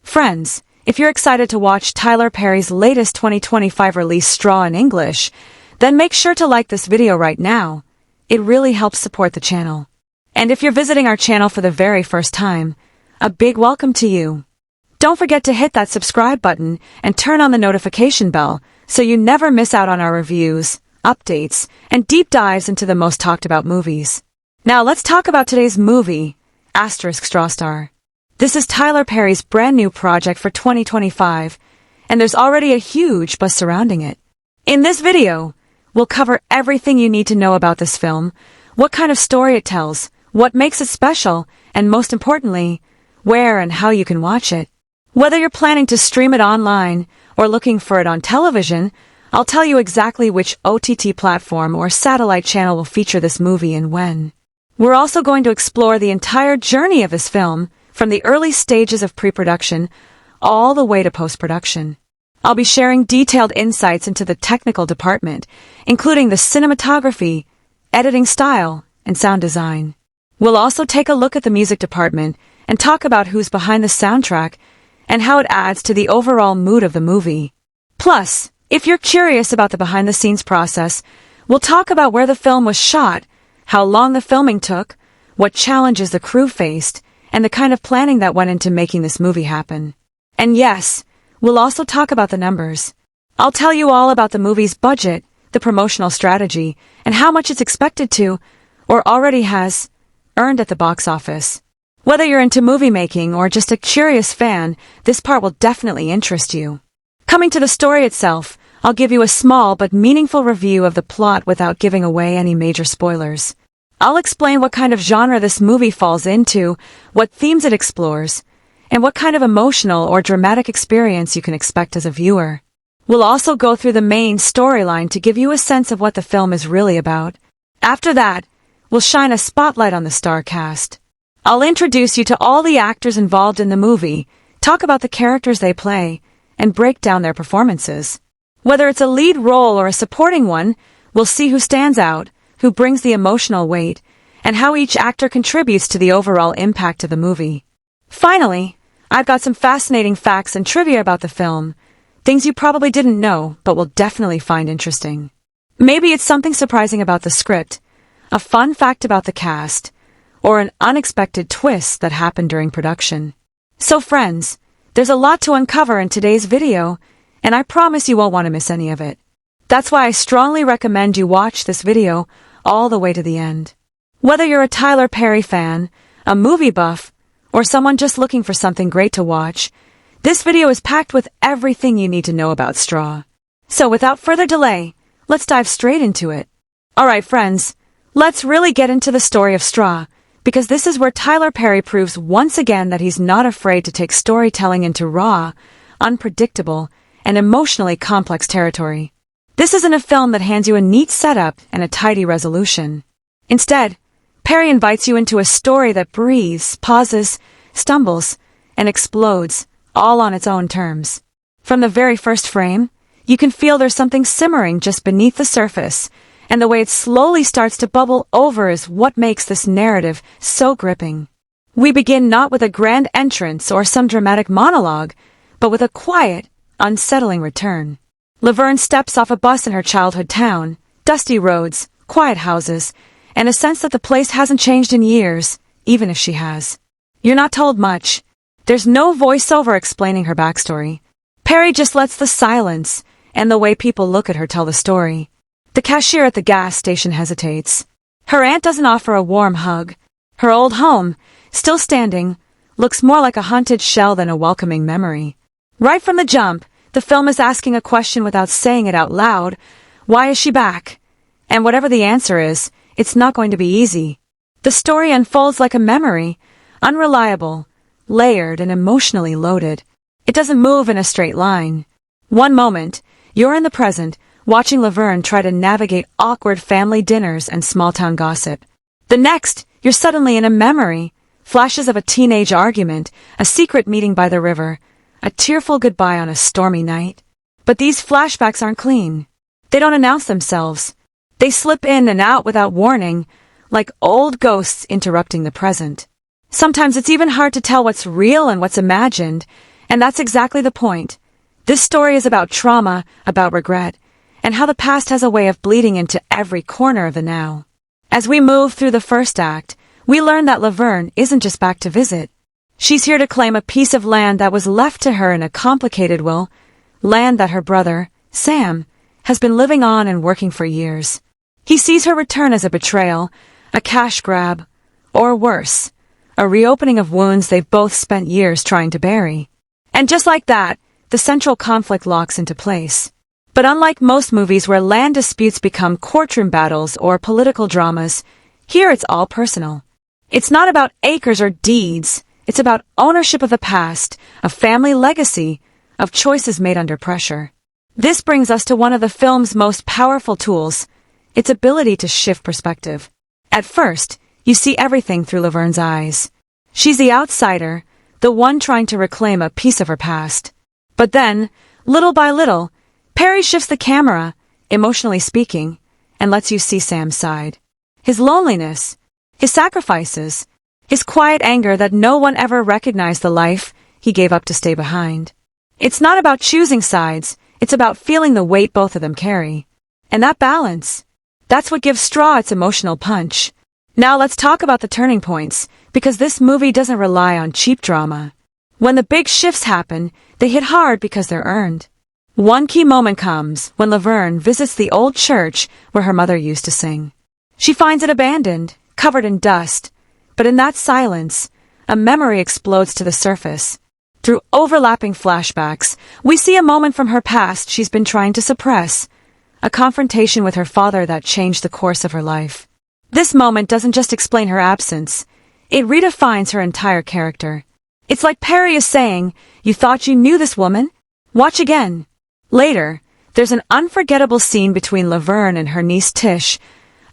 Friends, if you're excited to watch Tyler Perry's latest 2025 release Straw in English, then make sure to like this video right now. It really helps support the channel. And if you're visiting our channel for the very first time, a big welcome to you. Don't forget to hit that subscribe button and turn on the notification bell so you never miss out on our reviews, updates, and deep dives into the most talked about movies. Now let's talk about today's movie, Straw Star. This is Tyler Perry's brand new project for 2025, and there's already a huge buzz surrounding it. In this video, we'll cover everything you need to know about this film, what kind of story it tells, what makes it special, and most importantly, where and how you can watch it. Whether you're planning to stream it online or looking for it on television, I'll tell you exactly which OTT platform or satellite channel will feature this movie and when. We're also going to explore the entire journey of this film, from the early stages of pre-production all the way to post-production. I'll be sharing detailed insights into the technical department, including the cinematography, editing style, and sound design. We'll also take a look at the music department and talk about who's behind the soundtrack and how it adds to the overall mood of the movie. Plus, if you're curious about the behind-the-scenes process, we'll talk about where the film was shot, how long the filming took, what challenges the crew faced, and the kind of planning that went into making this movie happen. And yes, we'll also talk about the numbers. I'll tell you all about the movie's budget, the promotional strategy, and how much it's expected to, or already has, earned at the box office. Whether you're into movie making or just a curious fan, this part will definitely interest you. Coming to the story itself, I'll give you a small but meaningful review of the plot without giving away any major spoilers. I'll explain what kind of genre this movie falls into, what themes it explores, and what kind of emotional or dramatic experience you can expect as a viewer. We'll also go through the main storyline to give you a sense of what the film is really about. After that, we'll shine a spotlight on the star cast. I'll introduce you to all the actors involved in the movie, talk about the characters they play, and break down their performances. Whether it's a lead role or a supporting one, we'll see who stands out, who brings the emotional weight, and how each actor contributes to the overall impact of the movie. Finally, I've got some fascinating facts and trivia about the film, things you probably didn't know but will definitely find interesting. Maybe it's something surprising about the script, a fun fact about the cast, or an unexpected twist that happened during production. So friends, there's a lot to uncover in today's video, and I promise you won't want to miss any of it. That's why I strongly recommend you watch this video all the way to the end. Whether you're a Tyler Perry fan, a movie buff, or someone just looking for something great to watch, this video is packed with everything you need to know about Straw. So without further delay, let's dive straight into it. Alright friends, let's really get into the story of Straw, because this is where Tyler Perry proves once again that he's not afraid to take storytelling into raw, unpredictable, and emotionally complex territory. This isn't a film that hands you a neat setup and a tidy resolution. Instead, Perry invites you into a story that breathes, pauses, stumbles, and explodes, all on its own terms. From the very first frame, you can feel there's something simmering just beneath the surface, and the way it slowly starts to bubble over is what makes this narrative so gripping. We begin not with a grand entrance or some dramatic monologue, but with a quiet, unsettling return. Laverne steps off a bus in her childhood town, dusty roads, quiet houses, and a sense that the place hasn't changed in years, even if she has. You're not told much. There's no voiceover explaining her backstory. Perry just lets the silence and the way people look at her tell the story. The cashier at the gas station hesitates. Her aunt doesn't offer a warm hug. Her old home, still standing, looks more like a haunted shell than a welcoming memory. Right from the jump, the film is asking a question without saying it out loud. Why is she back? And whatever the answer is, it's not going to be easy. The story unfolds like a memory, unreliable, layered, and emotionally loaded. It doesn't move in a straight line. One moment, you're in the present, watching Laverne try to navigate awkward family dinners and small-town gossip. The next, you're suddenly in a memory, flashes of a teenage argument, a secret meeting by the river, a tearful goodbye on a stormy night. But these flashbacks aren't clean. They don't announce themselves. They slip in and out without warning, like old ghosts interrupting the present. Sometimes it's even hard to tell what's real and what's imagined, And that's exactly the point. This story is about trauma, about regret, and how the past has a way of bleeding into every corner of the now. As we move through the first act, we learn that Laverne isn't just back to visit. She's here to claim a piece of land that was left to her in a complicated will, land that her brother, Sam, has been living on and working for years. He sees her return as a betrayal, a cash grab, or worse, a reopening of wounds they've both spent years trying to bury. And just like that, the central conflict locks into place. But unlike most movies where land disputes become courtroom battles or political dramas, here it's all personal. It's not about acres or deeds. It's about ownership of the past, of family legacy, of choices made under pressure. This brings us to one of the film's most powerful tools, its ability to shift perspective. At first, you see everything through Laverne's eyes. She's the outsider, the one trying to reclaim a piece of her past. But then, little by little, Perry shifts the camera, emotionally speaking, and lets you see Sam's side. His loneliness, his sacrifices, his quiet anger that no one ever recognized the life he gave up to stay behind. It's not about choosing sides, it's about feeling the weight both of them carry. And that balance, that's what gives Straw its emotional punch. Now let's talk about the turning points, because this movie doesn't rely on cheap drama. When the big shifts happen, they hit hard because they're earned. One key moment comes when Laverne visits the old church where her mother used to sing. She finds it abandoned, covered in dust, but in that silence, a memory explodes to the surface. Through overlapping flashbacks, we see a moment from her past she's been trying to suppress, a confrontation with her father that changed the course of her life. This moment doesn't just explain her absence, it redefines her entire character. It's like Perry is saying, "You thought you knew this woman? Watch again." Later, there's an unforgettable scene between Laverne and her niece Tish,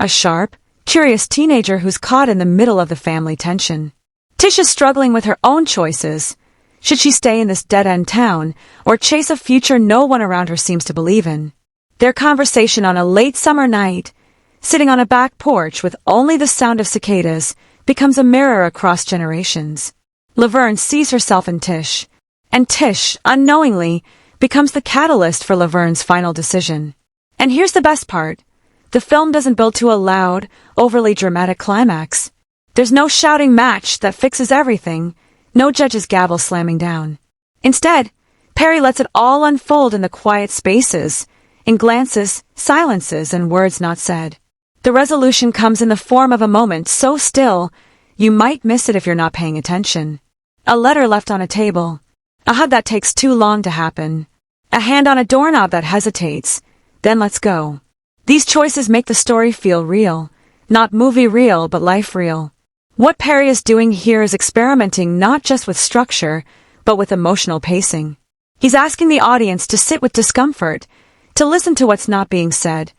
a sharp, curious teenager who's caught in the middle of the family tension. Tish is struggling with her own choices. Should she stay in this dead-end town, or chase a future no one around her seems to believe in? Their conversation on a late summer night, sitting on a back porch with only the sound of cicadas, becomes a mirror across generations. Laverne sees herself in Tish, and Tish, unknowingly, becomes the catalyst for Laverne's final decision. And here's the best part. The film doesn't build to a loud, overly dramatic climax. There's no shouting match that fixes everything, no judge's gavel slamming down. Instead, Perry lets it all unfold in the quiet spaces, in glances, silences, and words not said. The resolution comes in the form of a moment so still, you might miss it if you're not paying attention. A letter left on a table. A hug that takes too long to happen. A hand on a doorknob that hesitates, then lets go. These choices make the story feel real. Not movie real, but life real. What Perry is doing here is experimenting not just with structure, but with emotional pacing. He's asking the audience to sit with discomfort, to listen to what's not being said,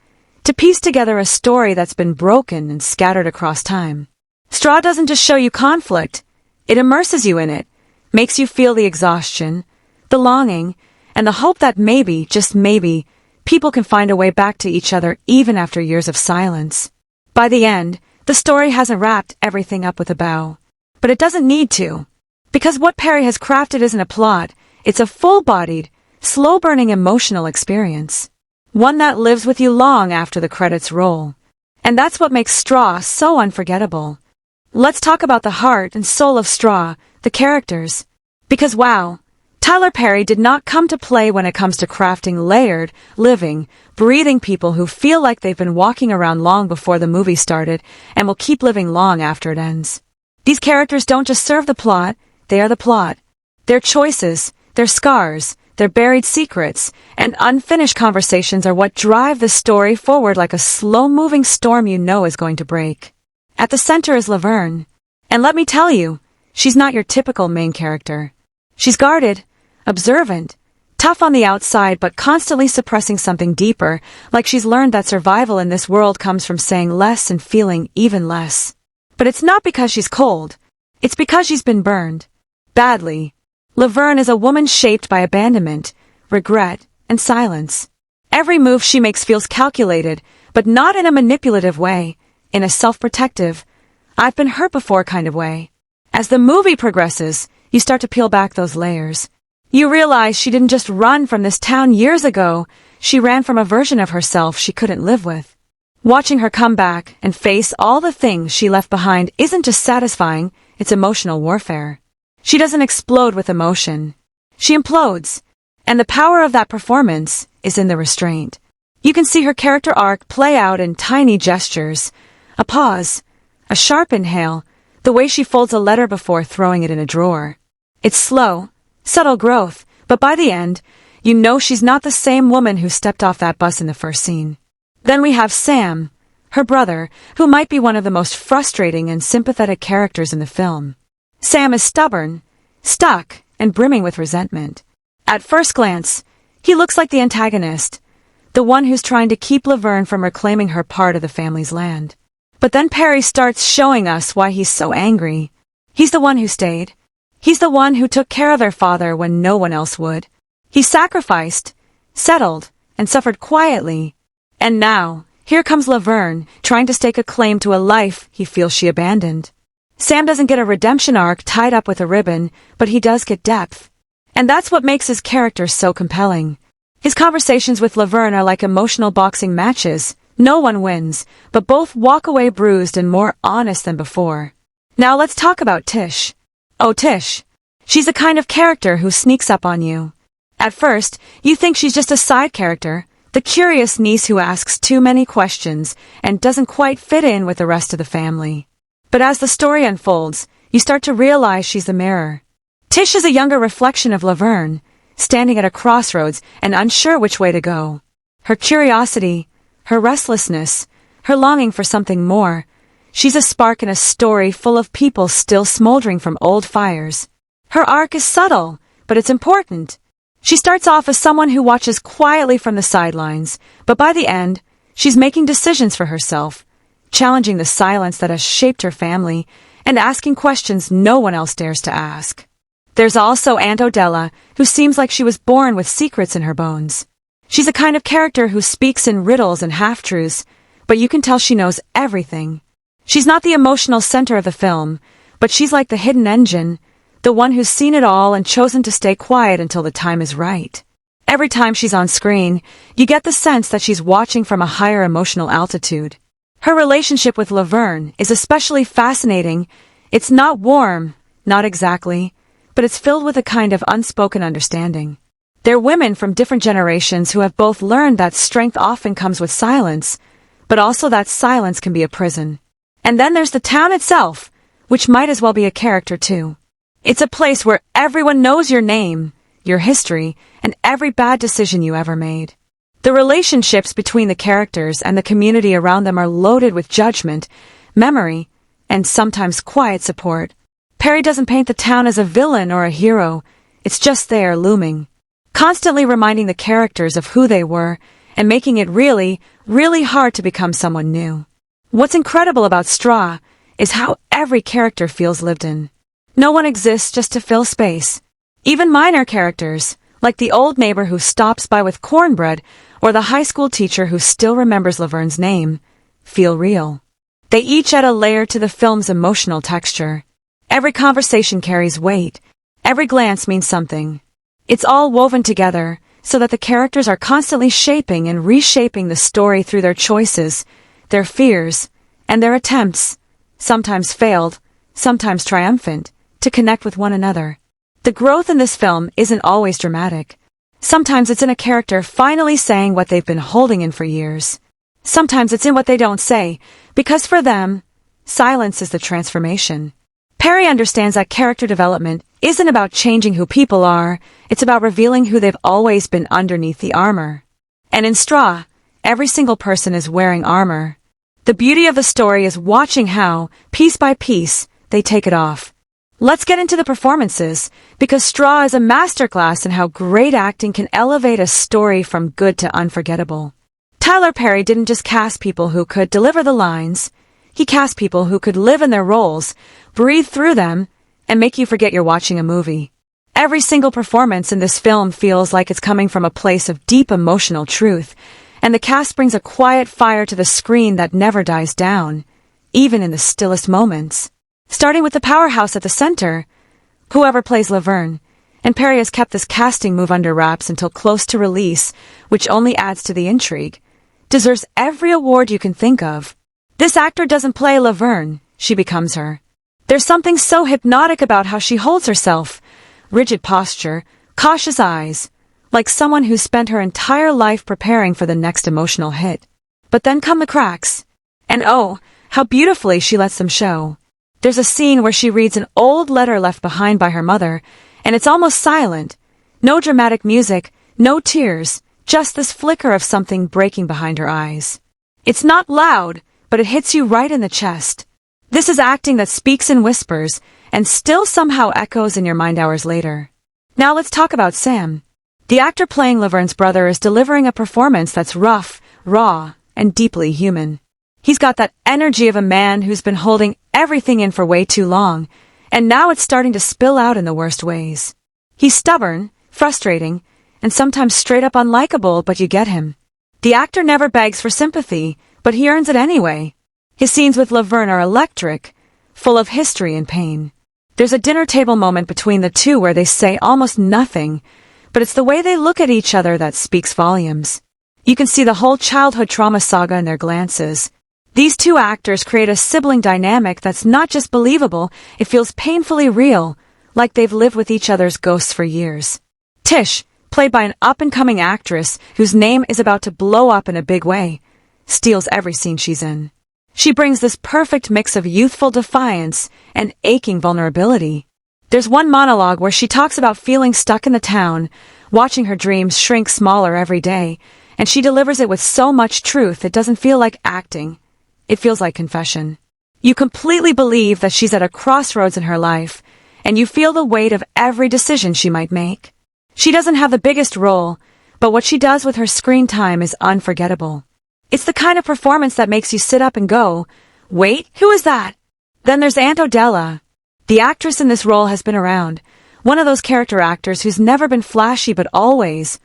to piece together a story that's been broken and scattered across time. Straw doesn't just show you conflict, it immerses you in it, makes you feel the exhaustion, the longing, and the hope that maybe, just maybe, people can find a way back to each other even after years of silence. By the end, the story hasn't wrapped everything up with a bow. But it doesn't need to. Because what Perry has crafted isn't a plot, it's a full-bodied, slow-burning emotional experience. One that lives with you long after the credits roll. And that's what makes Straw so unforgettable. Let's talk about the heart and soul of Straw, the characters. Because wow, Tyler Perry did not come to play when it comes to crafting layered, living, breathing people who feel like they've been walking around long before the movie started and will keep living long after it ends. These characters don't just serve the plot, they are the plot. Their choices, their scars, their buried secrets, and unfinished conversations are what drive the story forward like a slow-moving storm you know is going to break. At the center is Laverne. And let me tell you, she's not your typical main character. She's guarded, observant, tough on the outside but constantly suppressing something deeper, like she's learned that survival in this world comes from saying less and feeling even less. But it's not because she's cold. It's because she's been burned. Badly. Laverne is a woman shaped by abandonment, regret, and silence. Every move she makes feels calculated, but not in a manipulative way, in a self-protective, I've been hurt before kind of way. As the movie progresses, you start to peel back those layers. You realize she didn't just run from this town years ago, she ran from a version of herself she couldn't live with. Watching her come back and face all the things she left behind isn't just satisfying, it's emotional warfare. She doesn't explode with emotion. She implodes. And the power of that performance is in the restraint. You can see her character arc play out in tiny gestures. A pause, a sharp inhale, the way she folds a letter before throwing it in a drawer. It's slow, subtle growth, but by the end, you know she's not the same woman who stepped off that bus in the first scene. Then we have Sam, her brother, who might be one of the most frustrating and sympathetic characters in the film. Sam is stubborn, stuck, and brimming with resentment. At first glance, he looks like the antagonist, the one who's trying to keep Laverne from reclaiming her part of the family's land. But then Perry starts showing us why he's so angry. He's the one who stayed. He's the one who took care of their father when no one else would. He sacrificed, settled, and suffered quietly. And now, here comes Laverne, trying to stake a claim to a life he feels she abandoned. Sam doesn't get a redemption arc tied up with a ribbon, but he does get depth. And that's what makes his character so compelling. His conversations with Laverne are like emotional boxing matches. No one wins, but both walk away bruised and more honest than before. Now let's talk about Tish. Oh, Tish. She's the kind of character who sneaks up on you. At first, you think she's just a side character, the curious niece who asks too many questions and doesn't quite fit in with the rest of the family. But as the story unfolds, you start to realize she's the mirror. Tish is a younger reflection of Laverne, standing at a crossroads and unsure which way to go. Her curiosity, her restlessness, her longing for something more. She's a spark in a story full of people still smoldering from old fires. Her arc is subtle, but it's important. She starts off as someone who watches quietly from the sidelines, but by the end, she's making decisions for herself, challenging the silence that has shaped her family, and asking questions no one else dares to ask. There's also Aunt Odella, who seems like she was born with secrets in her bones. She's a kind of character who speaks in riddles and half-truths, but you can tell she knows everything. She's not the emotional center of the film, but she's like the hidden engine, the one who's seen it all and chosen to stay quiet until the time is right. Every time she's on screen, you get the sense that she's watching from a higher emotional altitude. Her relationship with Laverne is especially fascinating. It's not warm, not exactly, but it's filled with a kind of unspoken understanding. They're women from different generations who have both learned that strength often comes with silence, but also that silence can be a prison. And then there's the town itself, which might as well be a character too. It's a place where everyone knows your name, your history, and every bad decision you ever made. The relationships between the characters and the community around them are loaded with judgment, memory, and sometimes quiet support. Perry doesn't paint the town as a villain or a hero, it's just there looming, constantly reminding the characters of who they were and making it really, really hard to become someone new. What's incredible about Straw is how every character feels lived in. No one exists just to fill space. Even minor characters, like the old neighbor who stops by with cornbread or the high school teacher who still remembers Laverne's name, feel real. They each add a layer to the film's emotional texture. Every conversation carries weight. Every glance means something. It's all woven together so that the characters are constantly shaping and reshaping the story through their choices, their fears, and their attempts, sometimes failed, sometimes triumphant, to connect with one another. The growth in this film isn't always dramatic. Sometimes it's in a character finally saying what they've been holding in for years. Sometimes it's in what they don't say, because for them, silence is the transformation. Perry understands that character development isn't about changing who people are, it's about revealing who they've always been underneath the armor. And in Straw, every single person is wearing armor. The beauty of the story is watching how, piece by piece, they take it off. Let's get into the performances, because Straw is a masterclass in how great acting can elevate a story from good to unforgettable. Tyler Perry didn't just cast people who could deliver the lines, he cast people who could live in their roles, breathe through them, and make you forget you're watching a movie. Every single performance in this film feels like it's coming from a place of deep emotional truth, and the cast brings a quiet fire to the screen that never dies down, even in the stillest moments. Starting with the powerhouse at the center, whoever plays Laverne, and Perry has kept this casting move under wraps until close to release, which only adds to the intrigue. Deserves every award you can think of. This actor doesn't play Laverne, she becomes her. There's something so hypnotic about how she holds herself. Rigid posture, cautious eyes, like someone who's spent her entire life preparing for the next emotional hit. But then come the cracks. And oh, how beautifully she lets them show. There's a scene where she reads an old letter left behind by her mother, and it's almost silent. No dramatic music, no tears, just this flicker of something breaking behind her eyes. It's not loud, but it hits you right in the chest. This is acting that speaks in whispers, and still somehow echoes in your mind hours later. Now let's talk about Sam. The actor playing Laverne's brother is delivering a performance that's rough, raw, and deeply human. He's got that energy of a man who's been holding everything in for way too long, and now it's starting to spill out in the worst ways. He's stubborn, frustrating, and sometimes straight up unlikable, but you get him. The actor never begs for sympathy, but he earns it anyway. His scenes with Laverne are electric, full of history and pain. There's a dinner table moment between the two where they say almost nothing, but it's the way they look at each other that speaks volumes. You can see the whole childhood trauma saga in their glances. These two actors create a sibling dynamic that's not just believable, it feels painfully real, like they've lived with each other's ghosts for years. Tish, played by an up-and-coming actress whose name is about to blow up in a big way, steals every scene she's in. She brings this perfect mix of youthful defiance and aching vulnerability. There's one monologue where she talks about feeling stuck in the town, watching her dreams shrink smaller every day, and she delivers it with so much truth it doesn't feel like acting. It feels like confession. You completely believe that she's at a crossroads in her life, and you feel the weight of every decision she might make. She doesn't have the biggest role, but what she does with her screen time is unforgettable. It's the kind of performance that makes you sit up and go, "Wait, who is that?" Then there's Aunt Odella. The actress in this role has been around, one of those character actors who's never been flashy but always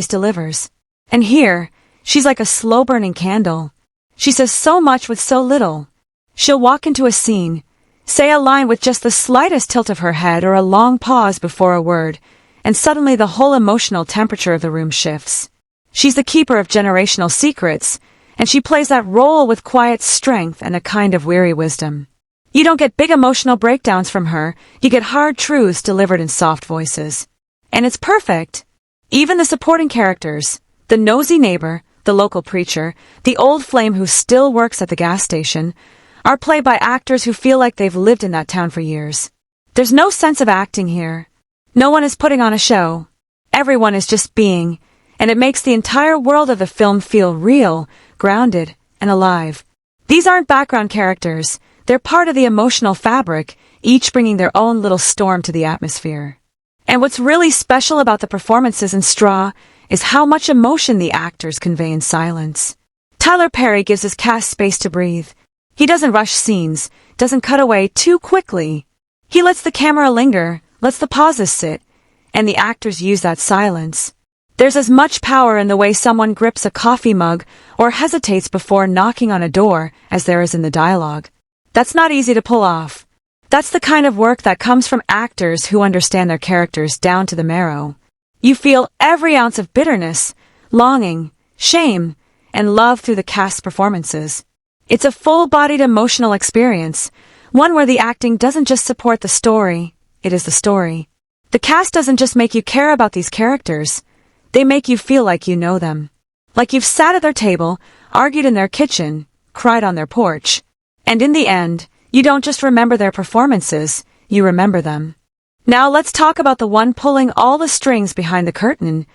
delivers. And here, she's like a slow-burning candle. She says so much with so little. She'll walk into a scene, say a line with just the slightest tilt of her head or a long pause before a word, and suddenly the whole emotional temperature of the room shifts. She's the keeper of generational secrets, and she plays that role with quiet strength and a kind of weary wisdom. You don't get big emotional breakdowns from her, you get hard truths delivered in soft voices. And it's perfect. Even the supporting characters, the nosy neighbor, the local preacher, the old flame who still works at the gas station, are played by actors who feel like they've lived in that town for years. There's no sense of acting here. No one is putting on a show. Everyone is just being, and it makes the entire world of the film feel real, grounded, and alive. These aren't background characters, they're part of the emotional fabric, each bringing their own little storm to the atmosphere. And what's really special about the performances in Straw is how much emotion the actors convey in silence. Tyler Perry gives his cast space to breathe. He doesn't rush scenes, doesn't cut away too quickly. He lets the camera linger, lets the pauses sit, and the actors use that silence. There's as much power in the way someone grips a coffee mug or hesitates before knocking on a door as there is in the dialogue. That's not easy to pull off. That's the kind of work that comes from actors who understand their characters down to the marrow. You feel every ounce of bitterness, longing, shame, and love through the cast's performances. It's a full-bodied emotional experience, one where the acting doesn't just support the story, it is the story. The cast doesn't just make you care about these characters, they make you feel like you know them. Like you've sat at their table, argued in their kitchen, cried on their porch. And in the end, you don't just remember their performances, you remember them. Now let's talk about the one pulling all the strings behind the curtain,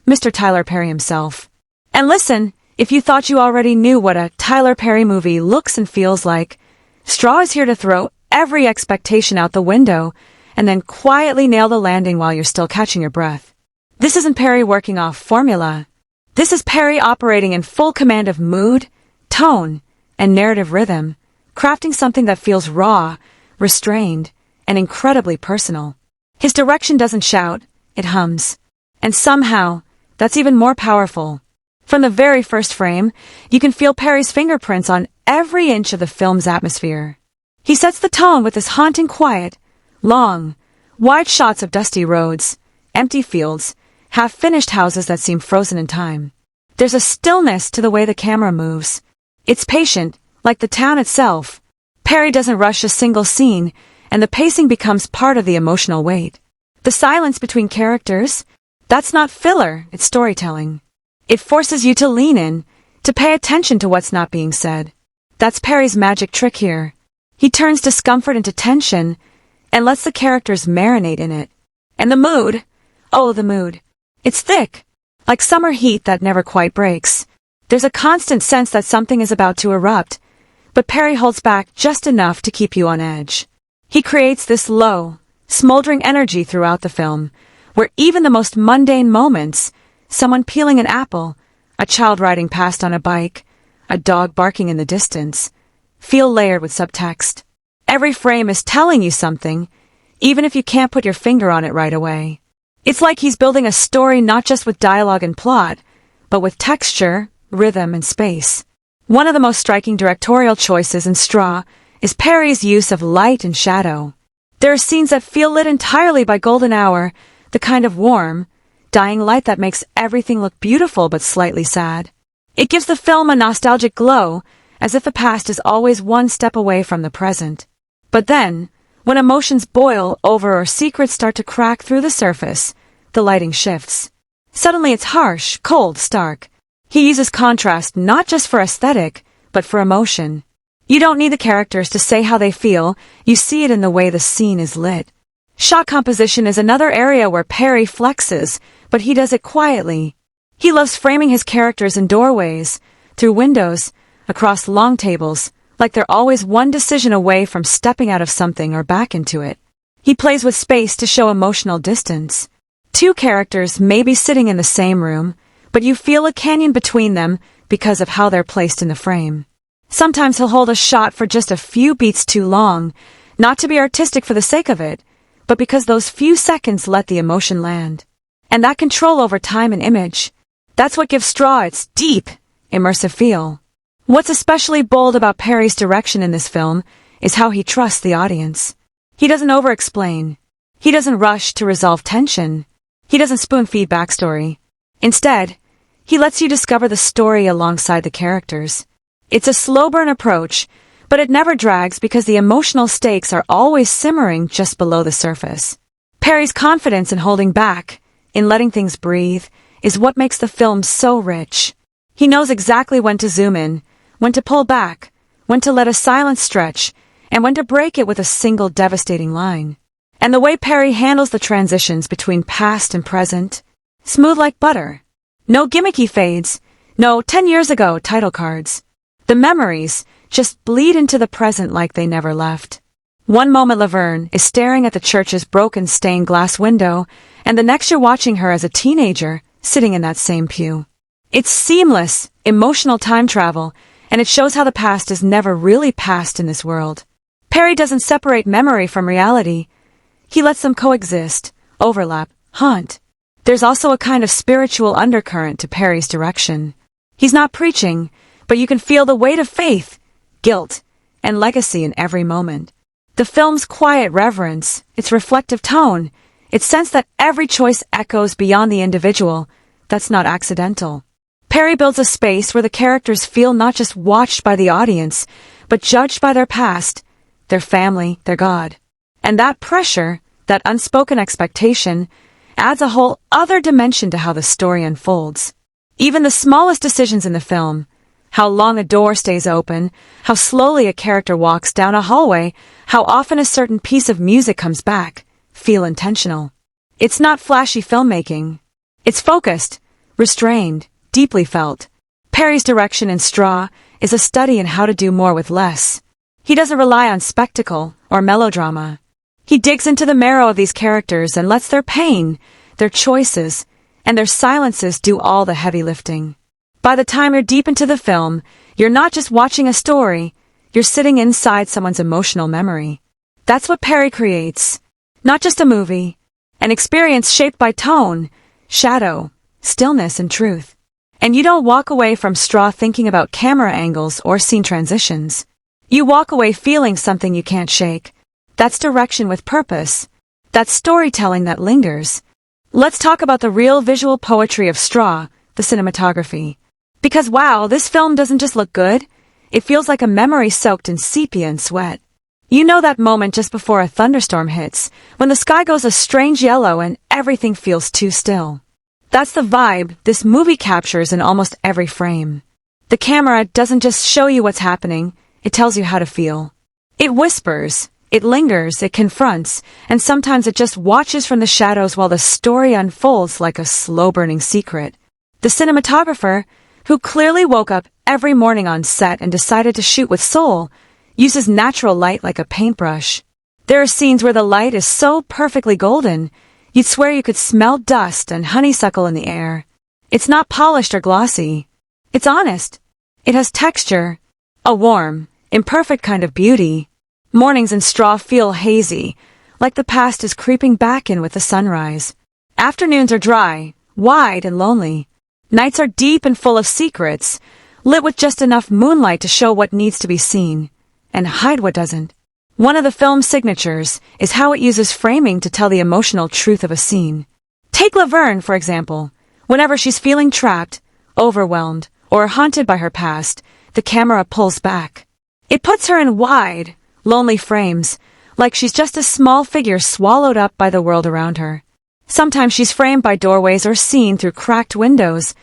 Mr. Tyler Perry himself. And listen, if you thought you already knew what a Tyler Perry movie looks and feels like, Straw is here to throw every expectation out the window and then quietly nail the landing while you're still catching your breath. This isn't Perry working off formula. This is Perry operating in full command of mood, tone, and narrative rhythm, crafting something that feels raw, restrained, and incredibly personal. His direction doesn't shout, it hums. And somehow, that's even more powerful. From the very first frame, you can feel Perry's fingerprints on every inch of the film's atmosphere. He sets the tone with this haunting quiet, long, wide shots of dusty roads, empty fields, half-finished houses that seem frozen in time. There's a stillness to the way the camera moves. It's patient, like the town itself. Perry doesn't rush a single scene, and the pacing becomes part of the emotional weight. The silence between characters? That's not filler, it's storytelling. It forces you to lean in, to pay attention to what's not being said. That's Perry's magic trick here. He turns discomfort into tension, and lets the characters marinate in it. And the mood? Oh, the mood. It's thick, like summer heat that never quite breaks. There's a constant sense that something is about to erupt, but Perry holds back just enough to keep you on edge. He creates this low, smoldering energy throughout the film, where even the most mundane moments, someone peeling an apple, a child riding past on a bike, a dog barking in the distance, feel layered with subtext. Every frame is telling you something, even if you can't put your finger on it right away. It's like he's building a story not just with dialogue and plot, but with texture, rhythm, and space. One of the most striking directorial choices in Straw is Perry's use of light and shadow. There are scenes that feel lit entirely by golden hour, the kind of warm, dying light that makes everything look beautiful but slightly sad. It gives the film a nostalgic glow, as if the past is always one step away from the present. But then, when emotions boil over or secrets start to crack through the surface, the lighting shifts. Suddenly it's harsh, cold, stark. He uses contrast not just for aesthetic, but for emotion. You don't need the characters to say how they feel, you see it in the way the scene is lit. Shot composition is another area where Perry flexes, but he does it quietly. He loves framing his characters in doorways, through windows, across long tables, like they're always one decision away from stepping out of something or back into it. He plays with space to show emotional distance. Two characters may be sitting in the same room, but you feel a canyon between them because of how they're placed in the frame. Sometimes he'll hold a shot for just a few beats too long, not to be artistic for the sake of it, but because those few seconds let the emotion land. And that control over time and image, that's what gives Straw its deep, immersive feel. What's especially bold about Perry's direction in this film is how he trusts the audience. He doesn't over-explain. He doesn't rush to resolve tension. He doesn't spoon-feed backstory. Instead, he lets you discover the story alongside the characters. It's a slow-burn approach, but it never drags because the emotional stakes are always simmering just below the surface. Perry's confidence in holding back, in letting things breathe, is what makes the film so rich. He knows exactly when to zoom in, when to pull back, when to let a silence stretch, and when to break it with a single devastating line. And the way Perry handles the transitions between past and present, smooth like butter. No gimmicky fades, no 10 years ago title cards. The memories just bleed into the present like they never left. One moment Laverne is staring at the church's broken stained glass window, and the next you're watching her as a teenager, sitting in that same pew. It's seamless, emotional time travel, and it shows how the past is never really past in this world. Perry doesn't separate memory from reality. He lets them coexist, overlap, haunt. There's also a kind of spiritual undercurrent to Perry's direction. He's not preaching, but you can feel the weight of faith, guilt, and legacy in every moment. The film's quiet reverence, its reflective tone, its sense that every choice echoes beyond the individual, that's not accidental. Perry builds a space where the characters feel not just watched by the audience, but judged by their past, their family, their God. And that pressure, that unspoken expectation, adds a whole other dimension to how the story unfolds. Even the smallest decisions in the film, how long a door stays open, how slowly a character walks down a hallway, how often a certain piece of music comes back, feel intentional. It's not flashy filmmaking. It's focused, restrained, deeply felt. Perry's direction in Straw is a study in how to do more with less. He doesn't rely on spectacle or melodrama. He digs into the marrow of these characters and lets their pain, their choices, and their silences do all the heavy lifting. By the time you're deep into the film, you're not just watching a story, you're sitting inside someone's emotional memory. That's what Perry creates. Not just a movie, an experience shaped by tone, shadow, stillness, and truth. And you don't walk away from Straw thinking about camera angles or scene transitions. You walk away feeling something you can't shake. That's direction with purpose. That's storytelling that lingers. Let's talk about the real visual poetry of Straw, the cinematography. Because wow, this film doesn't just look good, it feels like a memory soaked in sepia and sweat. You know that moment just before a thunderstorm hits, when the sky goes a strange yellow and everything feels too still. That's the vibe this movie captures in almost every frame. The camera doesn't just show you what's happening, it tells you how to feel. It whispers, it lingers, it confronts, and sometimes it just watches from the shadows while the story unfolds like a slow-burning secret. The cinematographer, who clearly woke up every morning on set and decided to shoot with soul, uses natural light like a paintbrush. There are scenes where the light is so perfectly golden, you'd swear you could smell dust and honeysuckle in the air. It's not polished or glossy. It's honest. It has texture, a warm, imperfect kind of beauty. Mornings in Straw feel hazy, like the past is creeping back in with the sunrise. Afternoons are dry, wide and lonely. Nights are deep and full of secrets, lit with just enough moonlight to show what needs to be seen, and hide what doesn't. One of the film's signatures is how it uses framing to tell the emotional truth of a scene. Take Laverne, for example. Whenever she's feeling trapped, overwhelmed, or haunted by her past, the camera pulls back. It puts her in wide, lonely frames, like she's just a small figure swallowed up by the world around her. Sometimes she's framed by doorways or seen through cracked windows,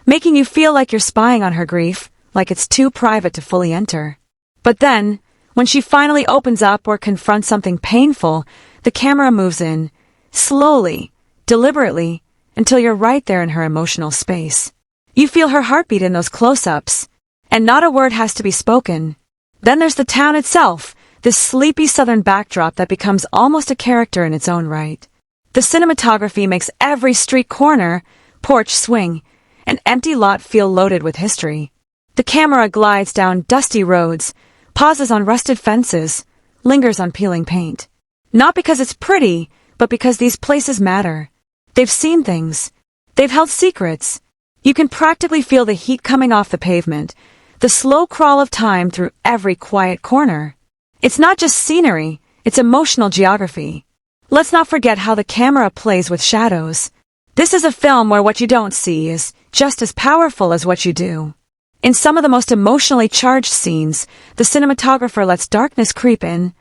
making you feel like you're spying on her grief, like it's too private to fully enter. But then, when she finally opens up or confronts something painful, the camera moves in, slowly, deliberately, until you're right there in her emotional space. You feel her heartbeat in those close-ups, and not a word has to be spoken. Then there's the town itself, this sleepy southern backdrop that becomes almost a character in its own right. The cinematography makes every street corner, porch swing, and empty lot feel loaded with history. The camera glides down dusty roads, pauses on rusted fences, lingers on peeling paint. Not because it's pretty, but because these places matter. They've seen things. They've held secrets. You can practically feel the heat coming off the pavement, the slow crawl of time through every quiet corner. It's not just scenery, it's emotional geography. Let's not forget how the camera plays with shadows. This is a film where what you don't see is just as powerful as what you do. In some of the most emotionally charged scenes, the cinematographer lets darkness creep in,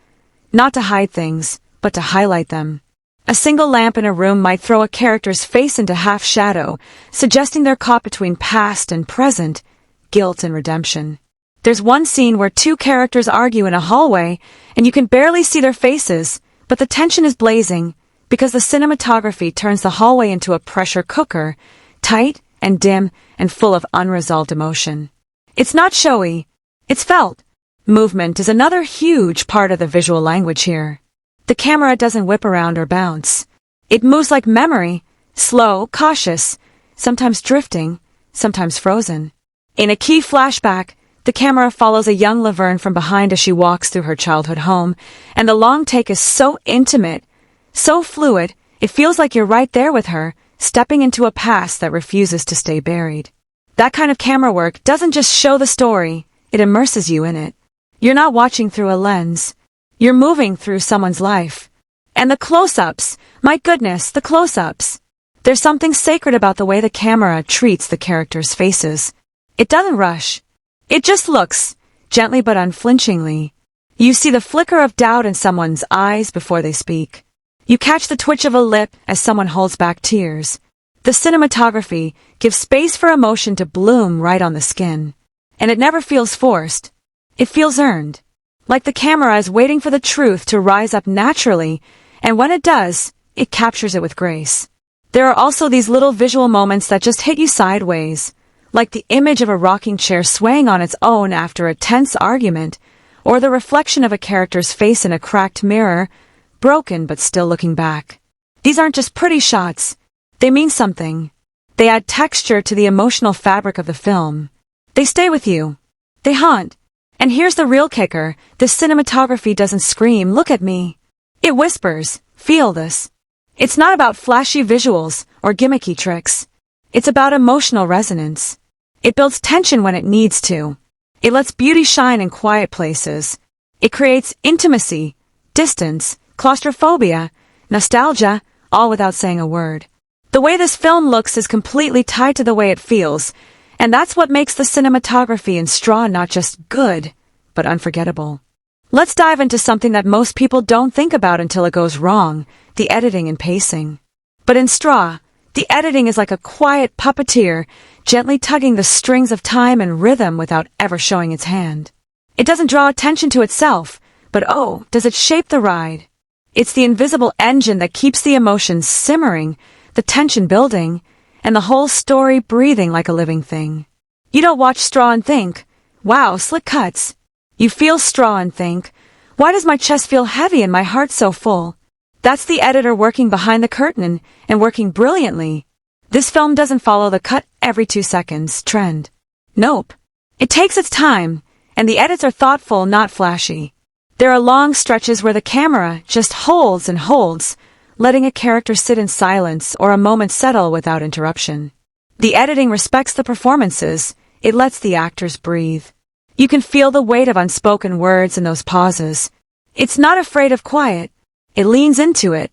not to hide things, but to highlight them. A single lamp in a room might throw a character's face into half shadow, suggesting they're caught between past and present, guilt and redemption. There's one scene where two characters argue in a hallway, and you can barely see their faces, but the tension is blazing, because the cinematography turns the hallway into a pressure cooker, tight and dim and full of unresolved emotion. It's not showy, it's felt. Movement is another huge part of the visual language here. The camera doesn't whip around or bounce. It moves like memory, slow, cautious, sometimes drifting, sometimes frozen. In a key flashback, the camera follows a young Laverne from behind as she walks through her childhood home, and the long take is so intimate, so fluid, it feels like you're right there with her, stepping into a past that refuses to stay buried. That kind of camera work doesn't just show the story, it immerses you in it. You're not watching through a lens. You're moving through someone's life. And the close-ups, my goodness, the close-ups. There's something sacred about the way the camera treats the characters' faces. It doesn't rush. It just looks, gently but unflinchingly. You see the flicker of doubt in someone's eyes before they speak. You catch the twitch of a lip as someone holds back tears. The cinematography gives space for emotion to bloom right on the skin. And it never feels forced. It feels earned. Like the camera is waiting for the truth to rise up naturally, and when it does, it captures it with grace. There are also these little visual moments that just hit you sideways, like the image of a rocking chair swaying on its own after a tense argument, or the reflection of a character's face in a cracked mirror, broken but still looking back. These aren't just pretty shots. They mean something. They add texture to the emotional fabric of the film. They stay with you. They haunt. And here's the real kicker, this cinematography doesn't scream, "Look at me." It whispers, "Feel this." It's not about flashy visuals or gimmicky tricks. It's about emotional resonance. It builds tension when it needs to. It lets beauty shine in quiet places. It creates intimacy, distance, claustrophobia, nostalgia, all without saying a word. The way this film looks is completely tied to the way it feels, and that's what makes the cinematography in Straw not just good, but unforgettable. Let's dive into something that most people don't think about until it goes wrong, the editing and pacing. But in Straw, the editing is like a quiet puppeteer, gently tugging the strings of time and rhythm without ever showing its hand. It doesn't draw attention to itself, but oh, does it shape the ride. It's the invisible engine that keeps the emotions simmering, the tension building, and the whole story breathing like a living thing. You don't watch Straw and think, wow, slick cuts. You feel Straw and think, why does my chest feel heavy and my heart so full? That's the editor working behind the curtain and working brilliantly. This film doesn't follow the cut every 2 seconds trend. Nope. It takes its time, and the edits are thoughtful, not flashy. There are long stretches where the camera just holds and holds, letting a character sit in silence or a moment settle without interruption. The editing respects the performances, it lets the actors breathe. You can feel the weight of unspoken words in those pauses. It's not afraid of quiet, it leans into it.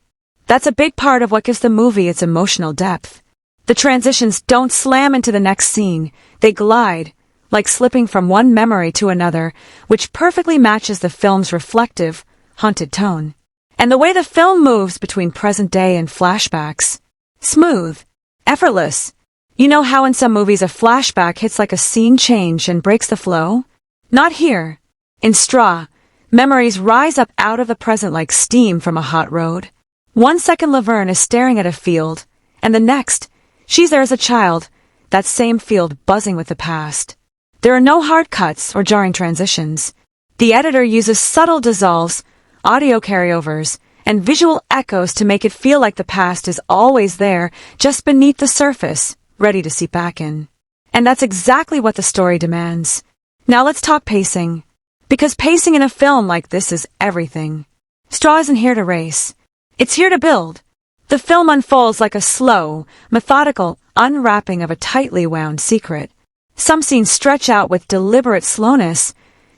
That's a big part of what gives the movie its emotional depth. The transitions don't slam into the next scene, they glide, like slipping from one memory to another, which perfectly matches the film's reflective, haunted tone. And the way the film moves between present day and flashbacks. Smooth. Effortless. You know how in some movies a flashback hits like a scene change and breaks the flow? Not here. In Straw, memories rise up out of the present like steam from a hot road. 1 second Laverne is staring at a field, and the next, she's there as a child, that same field buzzing with the past. There are no hard cuts or jarring transitions. The editor uses subtle dissolves, audio carryovers, and visual echoes to make it feel like the past is always there, just beneath the surface, ready to seep back in. And that's exactly what the story demands. Now let's talk pacing. Because pacing in a film like this is everything. Straw isn't here to race. It's here to build. The film unfolds like a slow, methodical unwrapping of a tightly wound secret. Some scenes stretch out with deliberate slowness,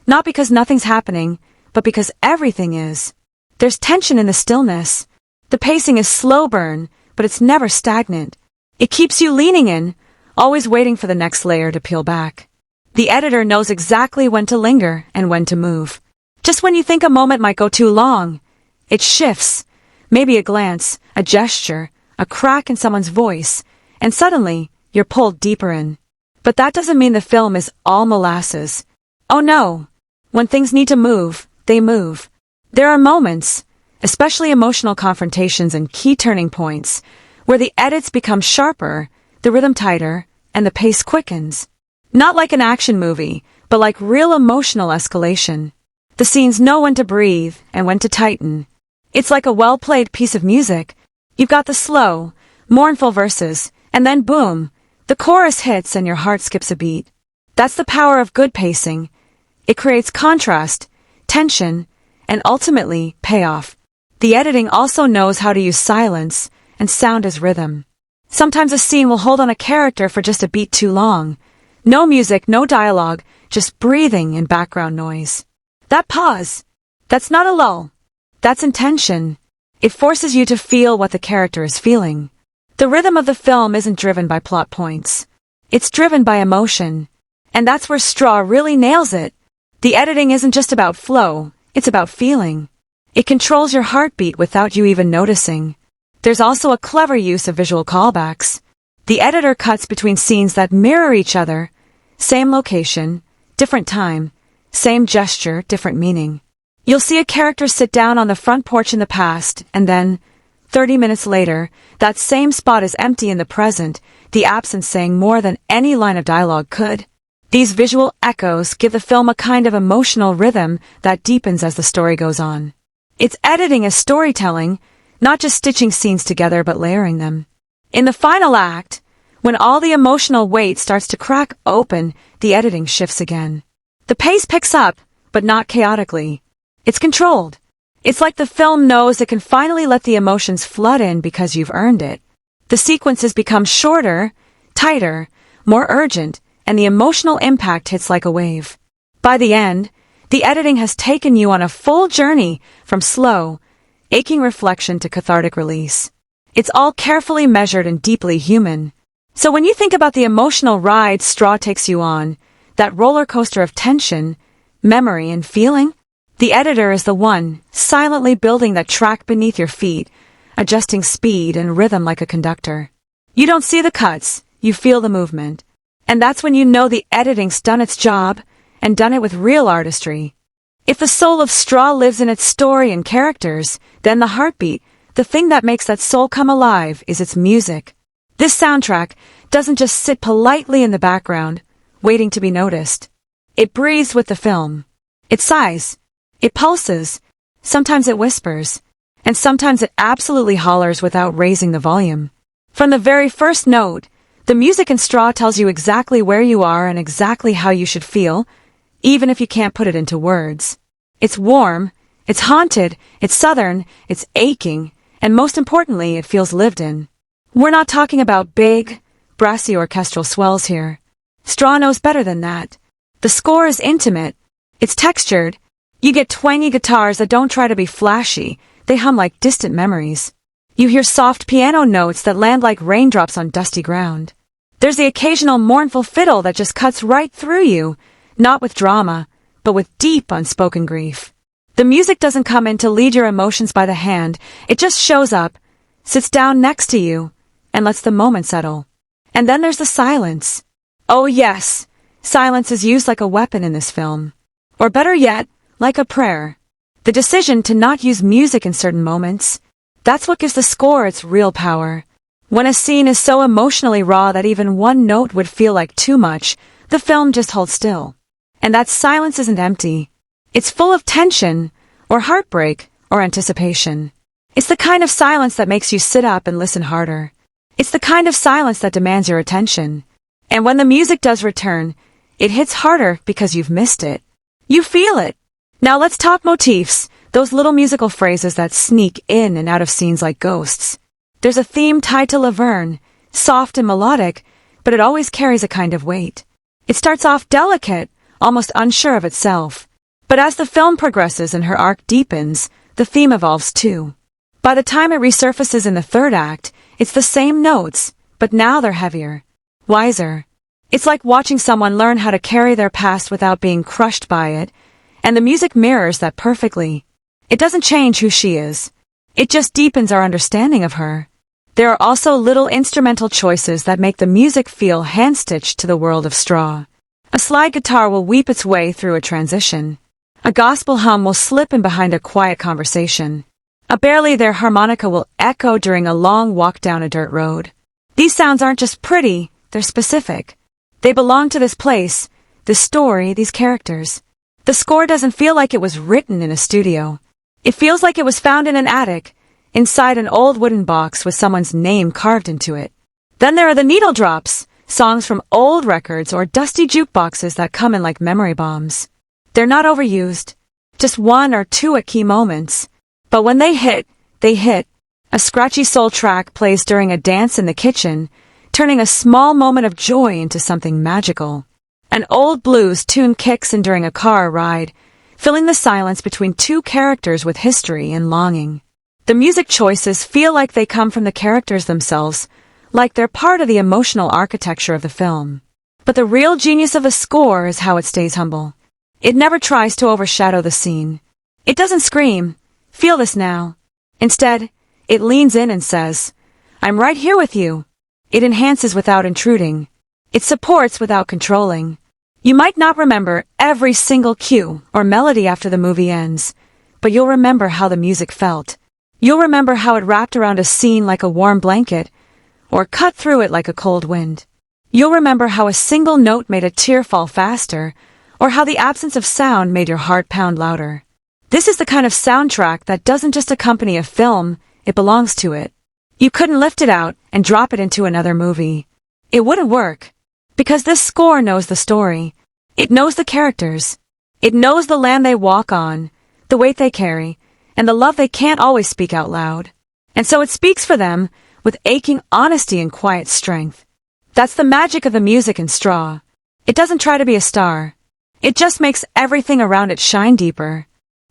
not because nothing's happening, but because everything is. There's tension in the stillness. The pacing is slow burn, but it's never stagnant. It keeps you leaning in, always waiting for the next layer to peel back. The editor knows exactly when to linger and when to move. Just when you think a moment might go too long, it shifts. Maybe a glance, a gesture, a crack in someone's voice, and suddenly, you're pulled deeper in. But that doesn't mean the film is all molasses. Oh no! When things need to move, they move. There are moments, especially emotional confrontations and key turning points, where the edits become sharper, the rhythm tighter, and the pace quickens. Not like an action movie, but like real emotional escalation. The scenes know when to breathe and when to tighten. It's like a well-played piece of music. You've got the slow, mournful verses, and then boom, the chorus hits and your heart skips a beat. That's the power of good pacing. It creates contrast, tension, and ultimately, payoff. The editing also knows how to use silence and sound as rhythm. Sometimes a scene will hold on a character for just a beat too long. No music, no dialogue, just breathing and background noise. That pause, that's not a lull. That's intention. It forces you to feel what the character is feeling. The rhythm of the film isn't driven by plot points. It's driven by emotion. And that's where Straw really nails it. The editing isn't just about flow, it's about feeling. It controls your heartbeat without you even noticing. There's also a clever use of visual callbacks. The editor cuts between scenes that mirror each other. Same location, different time, same gesture, different meaning. You'll see a character sit down on the front porch in the past, and then, 30 minutes later, that same spot is empty in the present, the absence saying more than any line of dialogue could. These visual echoes give the film a kind of emotional rhythm that deepens as the story goes on. It's editing as storytelling, not just stitching scenes together but layering them. In the final act, when all the emotional weight starts to crack open, the editing shifts again. The pace picks up, but not chaotically. It's controlled. It's like the film knows it can finally let the emotions flood in because you've earned it. The sequences become shorter, tighter, more urgent, and the emotional impact hits like a wave. By the end, the editing has taken you on a full journey from slow, aching reflection to cathartic release. It's all carefully measured and deeply human. So when you think about the emotional ride Straw takes you on, that roller coaster of tension, memory, and feeling, the editor is the one, silently building that track beneath your feet, adjusting speed and rhythm like a conductor. You don't see the cuts, you feel the movement. And that's when you know the editing's done its job, and done it with real artistry. If the soul of Straw lives in its story and characters, then the heartbeat, the thing that makes that soul come alive, is its music. This soundtrack doesn't just sit politely in the background, waiting to be noticed. It breathes with the film. It sighs. It pulses. Sometimes it whispers. And sometimes it absolutely hollers without raising the volume. From the very first note, the music in Straw tells you exactly where you are and exactly how you should feel, even if you can't put it into words. It's warm, it's haunted, it's southern, it's aching, and most importantly, it feels lived in. We're not talking about big, brassy orchestral swells here. Straw knows better than that. The score is intimate. It's textured. You get twangy guitars that don't try to be flashy. They hum like distant memories. You hear soft piano notes that land like raindrops on dusty ground. There's the occasional mournful fiddle that just cuts right through you, not with drama, but with deep unspoken grief. The music doesn't come in to lead your emotions by the hand. It just shows up, sits down next to you, and lets the moment settle. And then there's the silence. Oh yes, silence is used like a weapon in this film. Or better yet, like a prayer. The decision to not use music in certain moments, that's what gives the score its real power. When a scene is so emotionally raw that even one note would feel like too much, the film just holds still. And that silence isn't empty. It's full of tension, or heartbreak, or anticipation. It's the kind of silence that makes you sit up and listen harder. It's the kind of silence that demands your attention. And when the music does return, it hits harder because you've missed it. You feel it. Now let's talk motifs, those little musical phrases that sneak in and out of scenes like ghosts. There's a theme tied to Laverne, soft and melodic, but it always carries a kind of weight. It starts off delicate, almost unsure of itself. But as the film progresses and her arc deepens, the theme evolves too. By the time it resurfaces in the third act, it's the same notes, but now they're heavier, wiser. It's like watching someone learn how to carry their past without being crushed by it, and the music mirrors that perfectly. It doesn't change who she is. It just deepens our understanding of her. There are also little instrumental choices that make the music feel hand-stitched to the world of Straw. A slide guitar will weep its way through a transition. A gospel hum will slip in behind a quiet conversation. A barely there harmonica will echo during a long walk down a dirt road. These sounds aren't just pretty, they're specific. They belong to this place, this story, these characters. The score doesn't feel like it was written in a studio. It feels like it was found in an attic, inside an old wooden box with someone's name carved into it. Then there are the needle drops, songs from old records or dusty jukeboxes that come in like memory bombs. They're not overused, just one or two at key moments. But when they hit, they hit. A scratchy soul track plays during a dance in the kitchen, turning a small moment of joy into something magical. An old blues tune kicks in during a car ride, filling the silence between two characters with history and longing. The music choices feel like they come from the characters themselves, like they're part of the emotional architecture of the film. But the real genius of a score is how it stays humble. It never tries to overshadow the scene. It doesn't scream, "Feel this now." Instead, it leans in and says, "I'm right here with you." It enhances without intruding. It supports without controlling. You might not remember every single cue or melody after the movie ends, but you'll remember how the music felt. You'll remember how it wrapped around a scene like a warm blanket, or cut through it like a cold wind. You'll remember how a single note made a tear fall faster, or how the absence of sound made your heart pound louder. This is the kind of soundtrack that doesn't just accompany a film, it belongs to it. You couldn't lift it out and drop it into another movie. It wouldn't work. Because this score knows the story. It knows the characters. It knows the land they walk on, the weight they carry, and the love they can't always speak out loud. And so it speaks for them with aching honesty and quiet strength. That's the magic of the music in Straw. It doesn't try to be a star. It just makes everything around it shine deeper.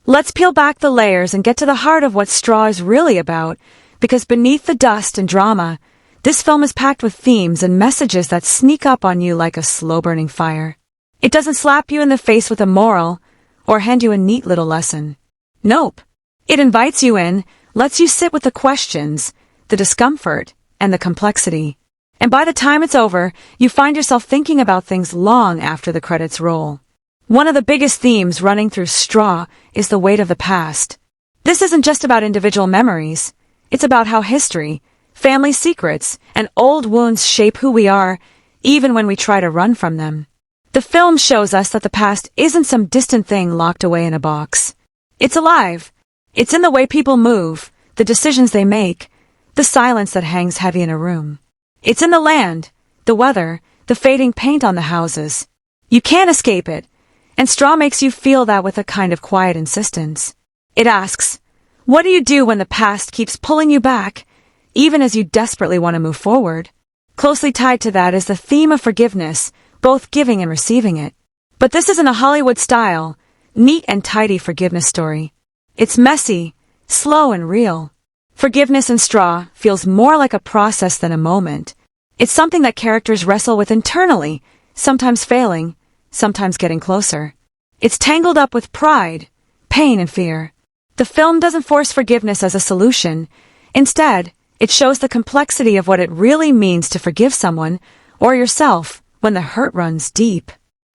Let's peel back the layers and get to the heart of what Straw is really about, because beneath the dust and drama, this film is packed with themes and messages that sneak up on you like a slow-burning fire. It doesn't slap you in the face with a moral or hand you a neat little lesson. Nope. It invites you in, lets you sit with the questions, the discomfort, and the complexity. And by the time it's over, you find yourself thinking about things long after the credits roll. One of the biggest themes running through Straw is the weight of the past. This isn't just about individual memories. It's about how history, family secrets, and old wounds shape who we are, even when we try to run from them. The film shows us that the past isn't some distant thing locked away in a box. It's alive. It's in the way people move, the decisions they make, the silence that hangs heavy in a room. It's in the land, the weather, the fading paint on the houses. You can't escape it, and Straw makes you feel that with a kind of quiet insistence. It asks, what do you do when the past keeps pulling you back, even as you desperately want to move forward? Closely tied to that is the theme of forgiveness, both giving and receiving it. But this isn't a Hollywood-style, neat and tidy forgiveness story. It's messy, slow and real. Forgiveness in Straw feels more like a process than a moment. It's something that characters wrestle with internally, sometimes failing, sometimes getting closer. It's tangled up with pride, pain and fear. The film doesn't force forgiveness as a solution. Instead, it shows the complexity of what it really means to forgive someone, or yourself, when the hurt runs deep.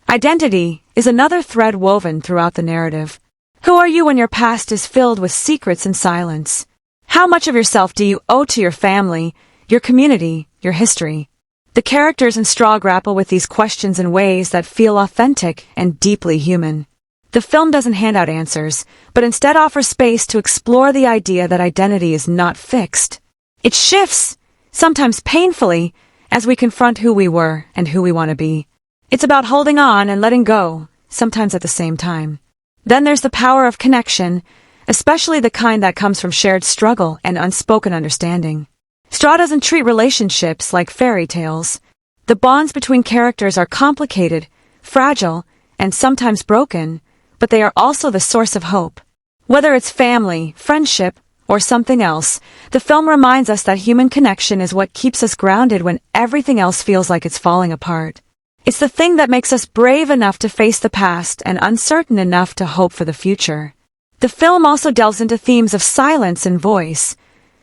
Identity is another thread woven throughout the narrative. Who are you when your past is filled with secrets and silence? How much of yourself do you owe to your family, your community, your history? The characters in Straw grapple with these questions in ways that feel authentic and deeply human. The film doesn't hand out answers, but instead offers space to explore the idea that identity is not fixed. It shifts, sometimes painfully, as we confront who we were and who we want to be. It's about holding on and letting go, sometimes at the same time. Then there's the power of connection, especially the kind that comes from shared struggle and unspoken understanding. Straw doesn't treat relationships like fairy tales. The bonds between characters are complicated, fragile, and sometimes broken, but they are also the source of hope. Whether it's family, friendship, or something else, the film reminds us that human connection is what keeps us grounded when everything else feels like it's falling apart. It's the thing that makes us brave enough to face the past and uncertain enough to hope for the future. The film also delves into themes of silence and voice,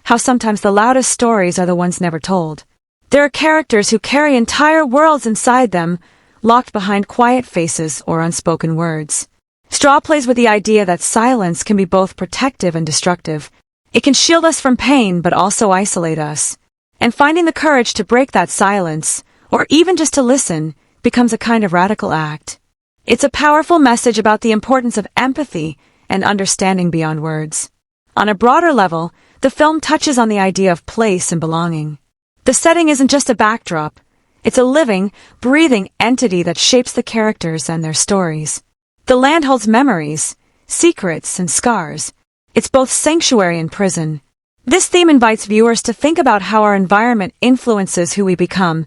how sometimes the loudest stories are the ones never told. There are characters who carry entire worlds inside them, locked behind quiet faces or unspoken words. Straw plays with the idea that silence can be both protective and destructive. It can shield us from pain but also isolate us. And finding the courage to break that silence, or even just to listen, becomes a kind of radical act. It's a powerful message about the importance of empathy and understanding beyond words. On a broader level, the film touches on the idea of place and belonging. The setting isn't just a backdrop. It's a living, breathing entity that shapes the characters and their stories. The land holds memories, secrets, and scars. It's both sanctuary and prison. This theme invites viewers to think about how our environment influences who we become,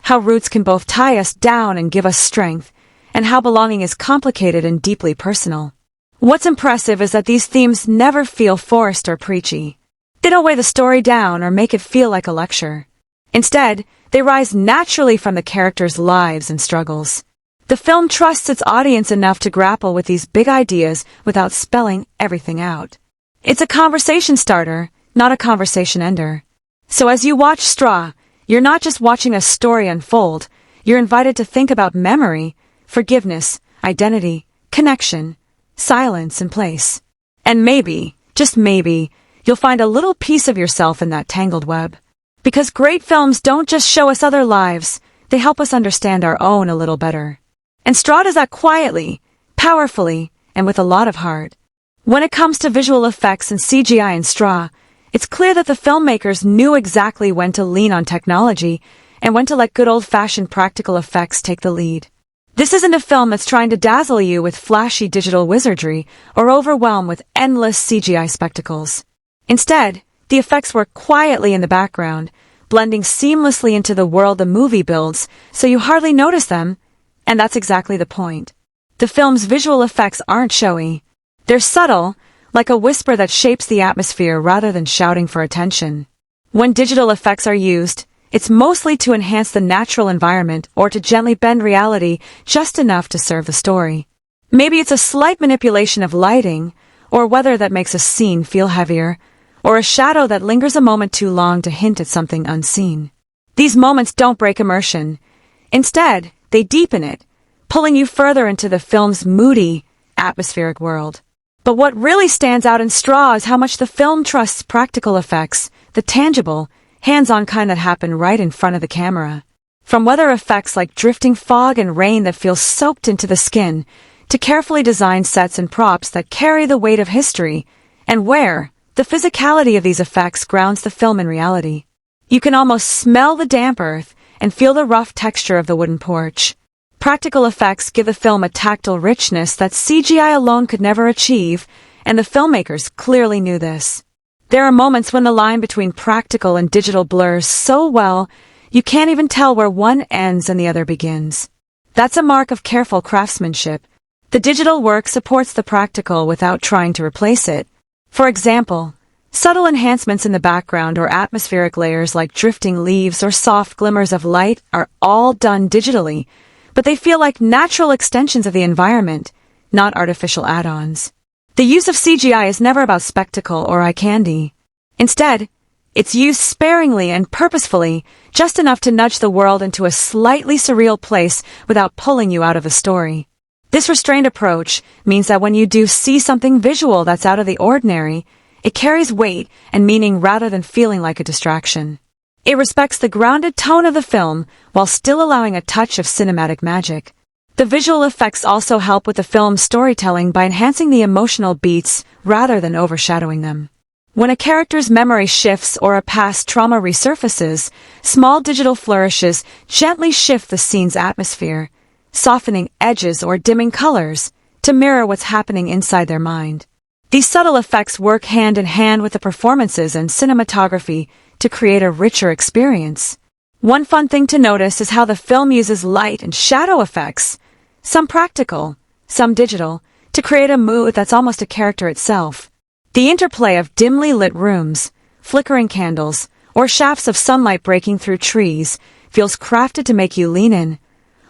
how roots can both tie us down and give us strength, and how belonging is complicated and deeply personal. What's impressive is that these themes never feel forced or preachy. They don't weigh the story down or make it feel like a lecture. Instead, they rise naturally from the characters' lives and struggles. The film trusts its audience enough to grapple with these big ideas without spelling everything out. It's a conversation starter, not a conversation ender. So as you watch Straw, you're not just watching a story unfold, you're invited to think about memory, forgiveness, identity, connection, silence, and place. And maybe, just maybe, you'll find a little piece of yourself in that tangled web. Because great films don't just show us other lives, they help us understand our own a little better. And Straw does that quietly, powerfully, and with a lot of heart. When it comes to visual effects and CGI in Straw, it's clear that the filmmakers knew exactly when to lean on technology and when to let good old-fashioned practical effects take the lead. This isn't a film that's trying to dazzle you with flashy digital wizardry or overwhelm with endless CGI spectacles. Instead, the effects work quietly in the background, blending seamlessly into the world the movie builds, so you hardly notice them, and that's exactly the point. The film's visual effects aren't showy. They're subtle, like a whisper that shapes the atmosphere rather than shouting for attention. When digital effects are used, it's mostly to enhance the natural environment or to gently bend reality just enough to serve the story. Maybe it's a slight manipulation of lighting, or weather that makes a scene feel heavier, or a shadow that lingers a moment too long to hint at something unseen. These moments don't break immersion. Instead, they deepen it, pulling you further into the film's moody, atmospheric world. But what really stands out in Straw is how much the film trusts practical effects, the tangible, hands-on kind that happen right in front of the camera. From weather effects like drifting fog and rain that feel soaked into the skin, to carefully designed sets and props that carry the weight of history, and where the physicality of these effects grounds the film in reality. You can almost smell the damp earth and feel the rough texture of the wooden porch. Practical effects give the film a tactile richness that CGI alone could never achieve, and the filmmakers clearly knew this. There are moments when the line between practical and digital blurs so well, you can't even tell where one ends and the other begins. That's a mark of careful craftsmanship. The digital work supports the practical without trying to replace it. For example, subtle enhancements in the background or atmospheric layers like drifting leaves or soft glimmers of light are all done digitally, but they feel like natural extensions of the environment, not artificial add-ons. The use of CGI is never about spectacle or eye candy. Instead, it's used sparingly and purposefully, just enough to nudge the world into a slightly surreal place without pulling you out of the story. This restrained approach means that when you do see something visual that's out of the ordinary, it carries weight and meaning rather than feeling like a distraction. It respects the grounded tone of the film while still allowing a touch of cinematic magic. The visual effects also help with the film's storytelling by enhancing the emotional beats rather than overshadowing them. When a character's memory shifts or a past trauma resurfaces, small digital flourishes gently shift the scene's atmosphere, softening edges or dimming colors to mirror what's happening inside their mind. These subtle effects work hand in hand with the performances and cinematography to create a richer experience. One fun thing to notice is how the film uses light and shadow effects, some practical, some digital, to create a mood that's almost a character itself. The interplay of dimly lit rooms, flickering candles, or shafts of sunlight breaking through trees feels crafted to make you lean in,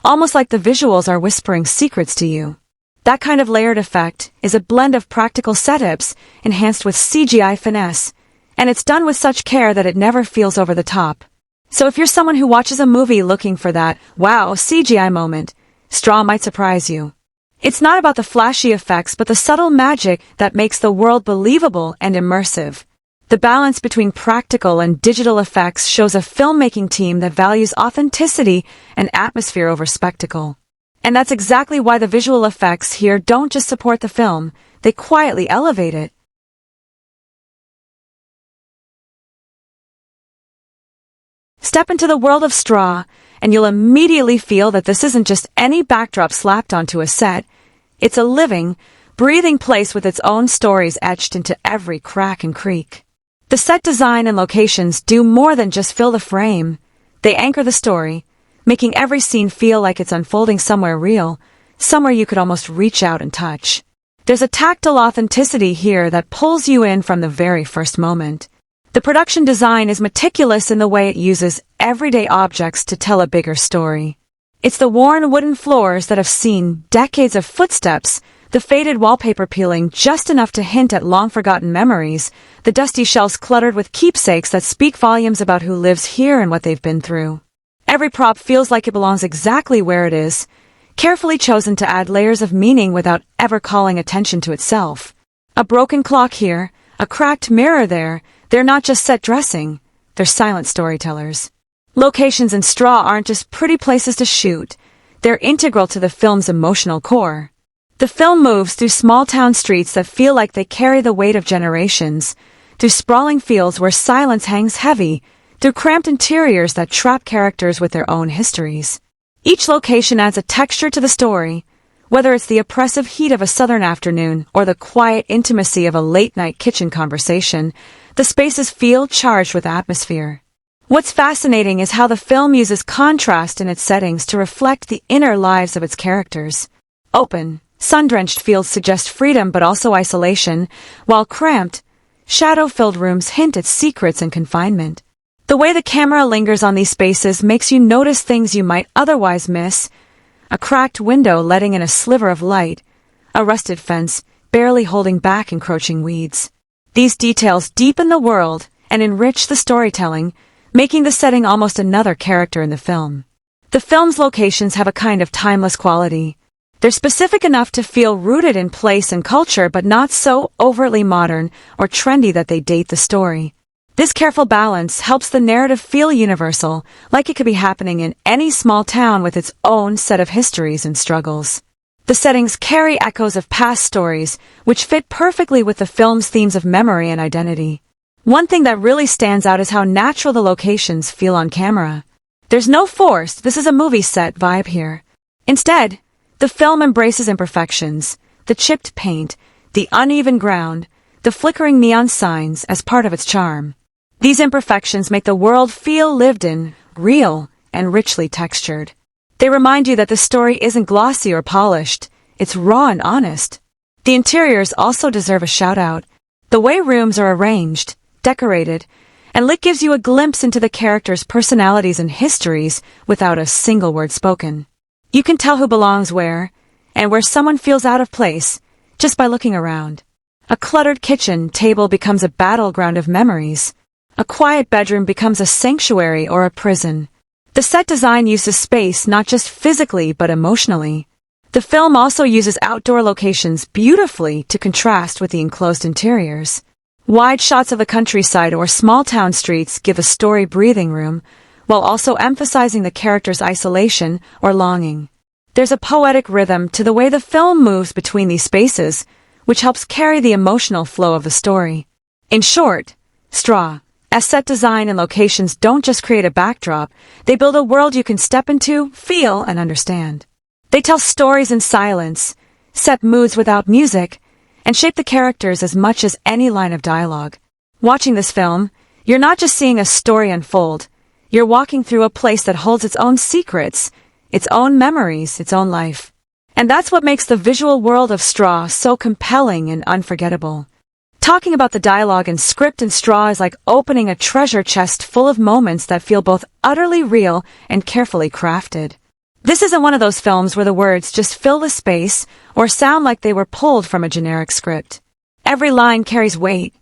almost like the visuals are whispering secrets to you. That kind of layered effect is a blend of practical setups enhanced with CGI finesse, and it's done with such care that it never feels over the top. So if you're someone who watches a movie looking for that wow CGI moment, Straw might surprise you. It's not about the flashy effects but the subtle magic that makes the world believable and immersive. The balance between practical and digital effects shows a filmmaking team that values authenticity and atmosphere over spectacle. And that's exactly why the visual effects here don't just support the film, they quietly elevate it. Step into the world of Straw, and you'll immediately feel that this isn't just any backdrop slapped onto a set. It's a living, breathing place with its own stories etched into every crack and creak. The set design and locations do more than just fill the frame. They anchor the story, making every scene feel like it's unfolding somewhere real, somewhere you could almost reach out and touch. There's a tactile authenticity here that pulls you in from the very first moment. The production design is meticulous in the way it uses everyday objects to tell a bigger story. It's the worn wooden floors that have seen decades of footsteps, the faded wallpaper peeling just enough to hint at long-forgotten memories, the dusty shelves cluttered with keepsakes that speak volumes about who lives here and what they've been through. Every prop feels like it belongs exactly where it is, carefully chosen to add layers of meaning without ever calling attention to itself. A broken clock here, a cracked mirror there, they're not just set dressing, they're silent storytellers. Locations in Straw aren't just pretty places to shoot, they're integral to the film's emotional core. The film moves through small-town streets that feel like they carry the weight of generations, through sprawling fields where silence hangs heavy, through cramped interiors that trap characters with their own histories. Each location adds a texture to the story, whether it's the oppressive heat of a southern afternoon or the quiet intimacy of a late-night kitchen conversation. The spaces feel charged with atmosphere. What's fascinating is how the film uses contrast in its settings to reflect the inner lives of its characters. Open, Sun-drenched fields suggest freedom but also isolation, while cramped, shadow-filled rooms hint at secrets and confinement. The way the camera lingers on these spaces makes you notice things you might otherwise miss: a cracked window letting in a sliver of light, a rusted fence barely holding back encroaching weeds. These details deepen the world and enrich the storytelling, making the setting almost another character in the film. The film's locations have a kind of timeless quality. They're specific enough to feel rooted in place and culture, but not so overtly modern or trendy that they date the story. This careful balance helps the narrative feel universal, like it could be happening in any small town with its own set of histories and struggles. The settings carry echoes of past stories, which fit perfectly with the film's themes of memory and identity. One thing that really stands out is how natural the locations feel on camera. There's no forced "this is a movie set" vibe here. Instead, the film embraces imperfections, the chipped paint, the uneven ground, the flickering neon signs as part of its charm. These imperfections make the world feel lived in, real, and richly textured. They remind you that the story isn't glossy or polished, it's raw and honest. The interiors also deserve a shout-out. The way rooms are arranged, decorated, and lit gives you a glimpse into the characters' personalities and histories without a single word spoken. You can tell who belongs where, and where someone feels out of place, just by looking around. A cluttered kitchen table becomes a battleground of memories. A quiet bedroom becomes a sanctuary or a prison. The set design uses space not just physically but emotionally. The film also uses outdoor locations beautifully to contrast with the enclosed interiors. Wide shots of the countryside or small town streets give a story breathing room, while also emphasizing the character's isolation or longing. There's a poetic rhythm to the way the film moves between these spaces, which helps carry the emotional flow of the story. In short, Straw, as set design and locations don't just create a backdrop, they build a world you can step into, feel, and understand. They tell stories in silence, set moods without music, and shape the characters as much as any line of dialogue. Watching this film, you're not just seeing a story unfold, you're walking through a place that holds its own secrets, its own memories, its own life. And that's what makes the visual world of Straw so compelling and unforgettable. Talking about the dialogue and script in Straw is like opening a treasure chest full of moments that feel both utterly real and carefully crafted. This isn't one of those films where the words just fill the space or sound like they were pulled from a generic script. Every line carries weight.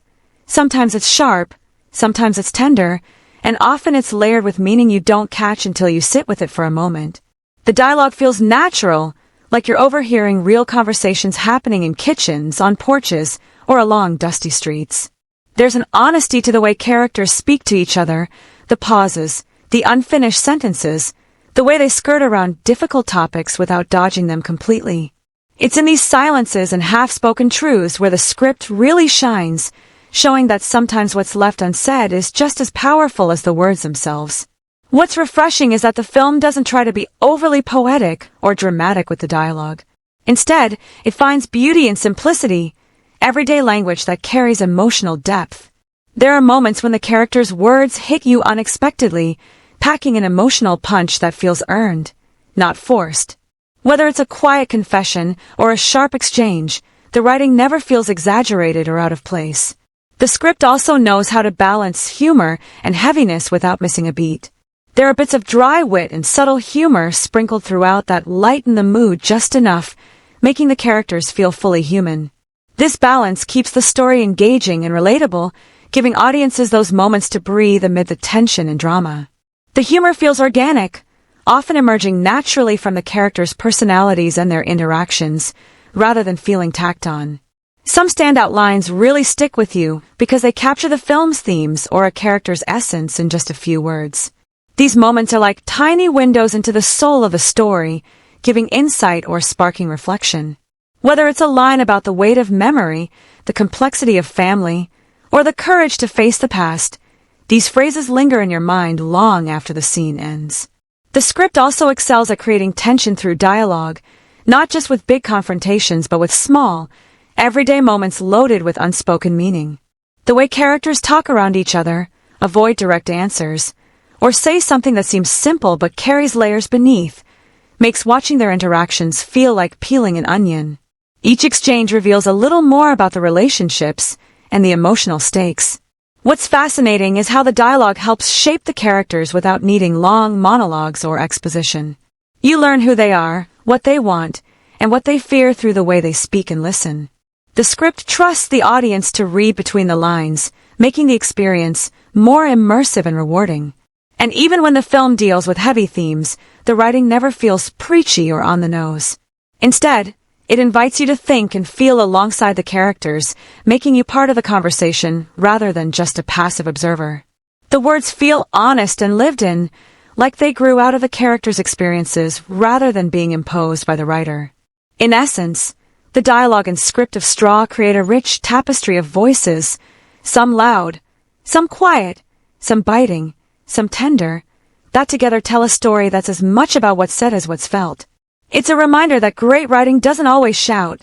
Sometimes it's sharp, sometimes it's tender, and often it's layered with meaning you don't catch until you sit with it for a moment. The dialogue feels natural, like you're overhearing real conversations happening in kitchens, on porches, or along dusty streets. There's an honesty to the way characters speak to each other, the pauses, the unfinished sentences, the way they skirt around difficult topics without dodging them completely. It's in these silences and half-spoken truths where the script really shines, showing that sometimes what's left unsaid is just as powerful as the words themselves. What's refreshing is that the film doesn't try to be overly poetic or dramatic with the dialogue. Instead, it finds beauty in simplicity, everyday language that carries emotional depth. There are moments when the characters' words hit you unexpectedly, packing an emotional punch that feels earned, not forced. Whether it's a quiet confession or a sharp exchange, the writing never feels exaggerated or out of place. The script also knows how to balance humor and heaviness without missing a beat. There are bits of dry wit and subtle humor sprinkled throughout that lighten the mood just enough, making the characters feel fully human. This balance keeps the story engaging and relatable, giving audiences those moments to breathe amid the tension and drama. The humor feels organic, often emerging naturally from the characters' personalities and their interactions, rather than feeling tacked on. Some standout lines really stick with you because they capture the film's themes or a character's essence in just a few words. These moments are like tiny windows into the soul of the story, giving insight or sparking reflection. Whether it's a line about the weight of memory, the complexity of family, or the courage to face the past, these phrases linger in your mind long after the scene ends. The script also excels at creating tension through dialogue, not just with big confrontations but with small, everyday moments loaded with unspoken meaning. The way characters talk around each other, avoid direct answers, or say something that seems simple but carries layers beneath, makes watching their interactions feel like peeling an onion. Each exchange reveals a little more about the relationships and the emotional stakes. What's fascinating is how the dialogue helps shape the characters without needing long monologues or exposition. You learn who they are, what they want, and what they fear through the way they speak and listen. The script trusts the audience to read between the lines, making the experience more immersive and rewarding. And even when the film deals with heavy themes, the writing never feels preachy or on the nose. Instead, it invites you to think and feel alongside the characters, making you part of the conversation rather than just a passive observer. The words feel honest and lived in, like they grew out of the characters' experiences rather than being imposed by the writer. In essence, the dialogue and script of Straw create a rich tapestry of voices, some loud, some quiet, some biting, some tender, that together tell a story that's as much about what's said as what's felt. It's a reminder that great writing doesn't always shout.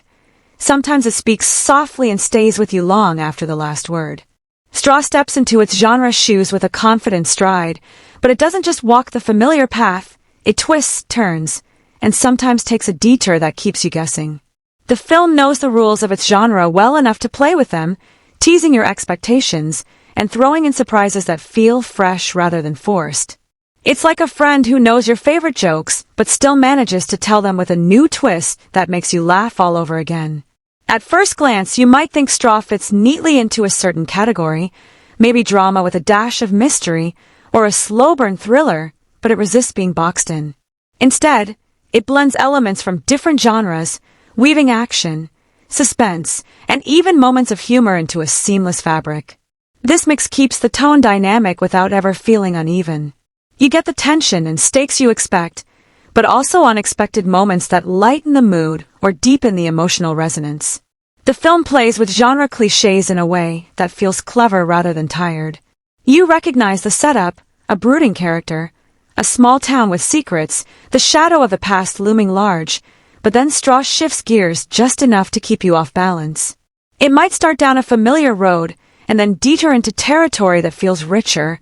Sometimes it speaks softly and stays with you long after the last word. Straw steps into its genre's shoes with a confident stride, but it doesn't just walk the familiar path, it twists, turns, and sometimes takes a detour that keeps you guessing. The film knows the rules of its genre well enough to play with them, teasing your expectations, and throwing in surprises that feel fresh rather than forced. It's like a friend who knows your favorite jokes, but still manages to tell them with a new twist that makes you laugh all over again. At first glance, you might think Straw fits neatly into a certain category, maybe drama with a dash of mystery, or a slow-burn thriller, but it resists being boxed in. Instead, it blends elements from different genres, weaving action, suspense, and even moments of humor into a seamless fabric. This mix keeps the tone dynamic without ever feeling uneven. You get the tension and stakes you expect, but also unexpected moments that lighten the mood or deepen the emotional resonance. The film plays with genre clichés in a way that feels clever rather than tired. You recognize the setup, a brooding character, a small town with secrets, the shadow of the past looming large, but then Straw shifts gears just enough to keep you off balance. It might start down a familiar road and then detour into territory that feels richer,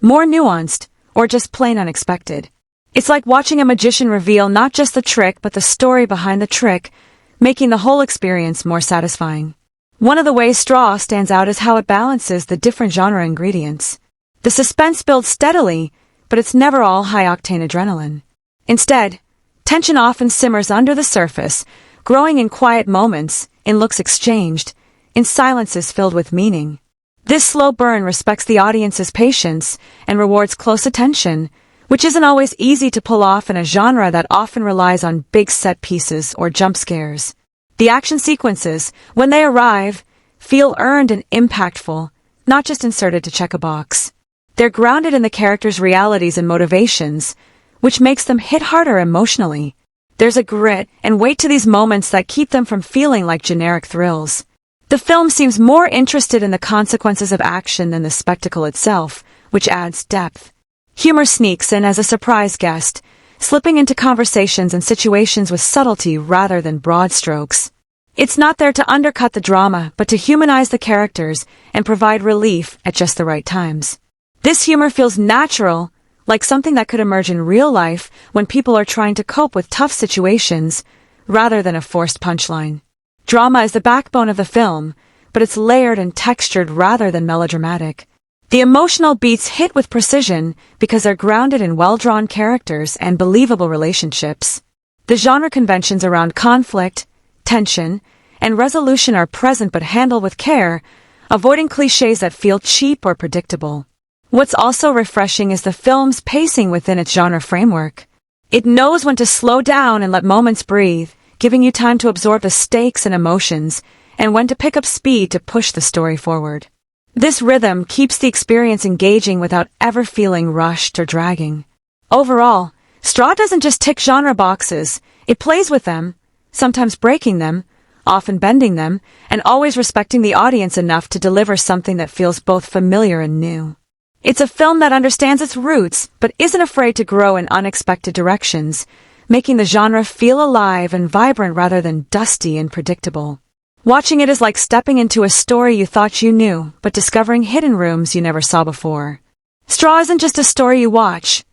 more nuanced, or just plain unexpected. It's like watching a magician reveal not just the trick but the story behind the trick, making the whole experience more satisfying. One of the ways Straw stands out is how it balances the different genre ingredients. The suspense builds steadily, but it's never all high-octane adrenaline. Instead, tension often simmers under the surface, growing in quiet moments, in looks exchanged, in silences filled with meaning. This slow burn respects the audience's patience and rewards close attention, which isn't always easy to pull off in a genre that often relies on big set pieces or jump scares. The action sequences, when they arrive, feel earned and impactful, not just inserted to check a box. They're grounded in the characters' realities and motivations, which makes them hit harder emotionally. There's a grit and weight to these moments that keep them from feeling like generic thrills. The film seems more interested in the consequences of action than the spectacle itself, which adds depth. Humor sneaks in as a surprise guest, slipping into conversations and situations with subtlety rather than broad strokes. It's not there to undercut the drama, but to humanize the characters and provide relief at just the right times. This humor feels natural, like something that could emerge in real life when people are trying to cope with tough situations, rather than a forced punchline. Drama is the backbone of the film, but it's layered and textured rather than melodramatic. The emotional beats hit with precision because they're grounded in well-drawn characters and believable relationships. The genre conventions around conflict, tension, and resolution are present but handled with care, avoiding clichés that feel cheap or predictable. What's also refreshing is the film's pacing within its genre framework. It knows when to slow down and let moments breathe, giving you time to absorb the stakes and emotions, and when to pick up speed to push the story forward. This rhythm keeps the experience engaging without ever feeling rushed or dragging. Overall, Straw doesn't just tick genre boxes, it plays with them, sometimes breaking them, often bending them, and always respecting the audience enough to deliver something that feels both familiar and new. It's a film that understands its roots, but isn't afraid to grow in unexpected directions, making the genre feel alive and vibrant rather than dusty and predictable. Watching it is like stepping into a story you thought you knew, but discovering hidden rooms you never saw before. Straw isn't just a story you watch.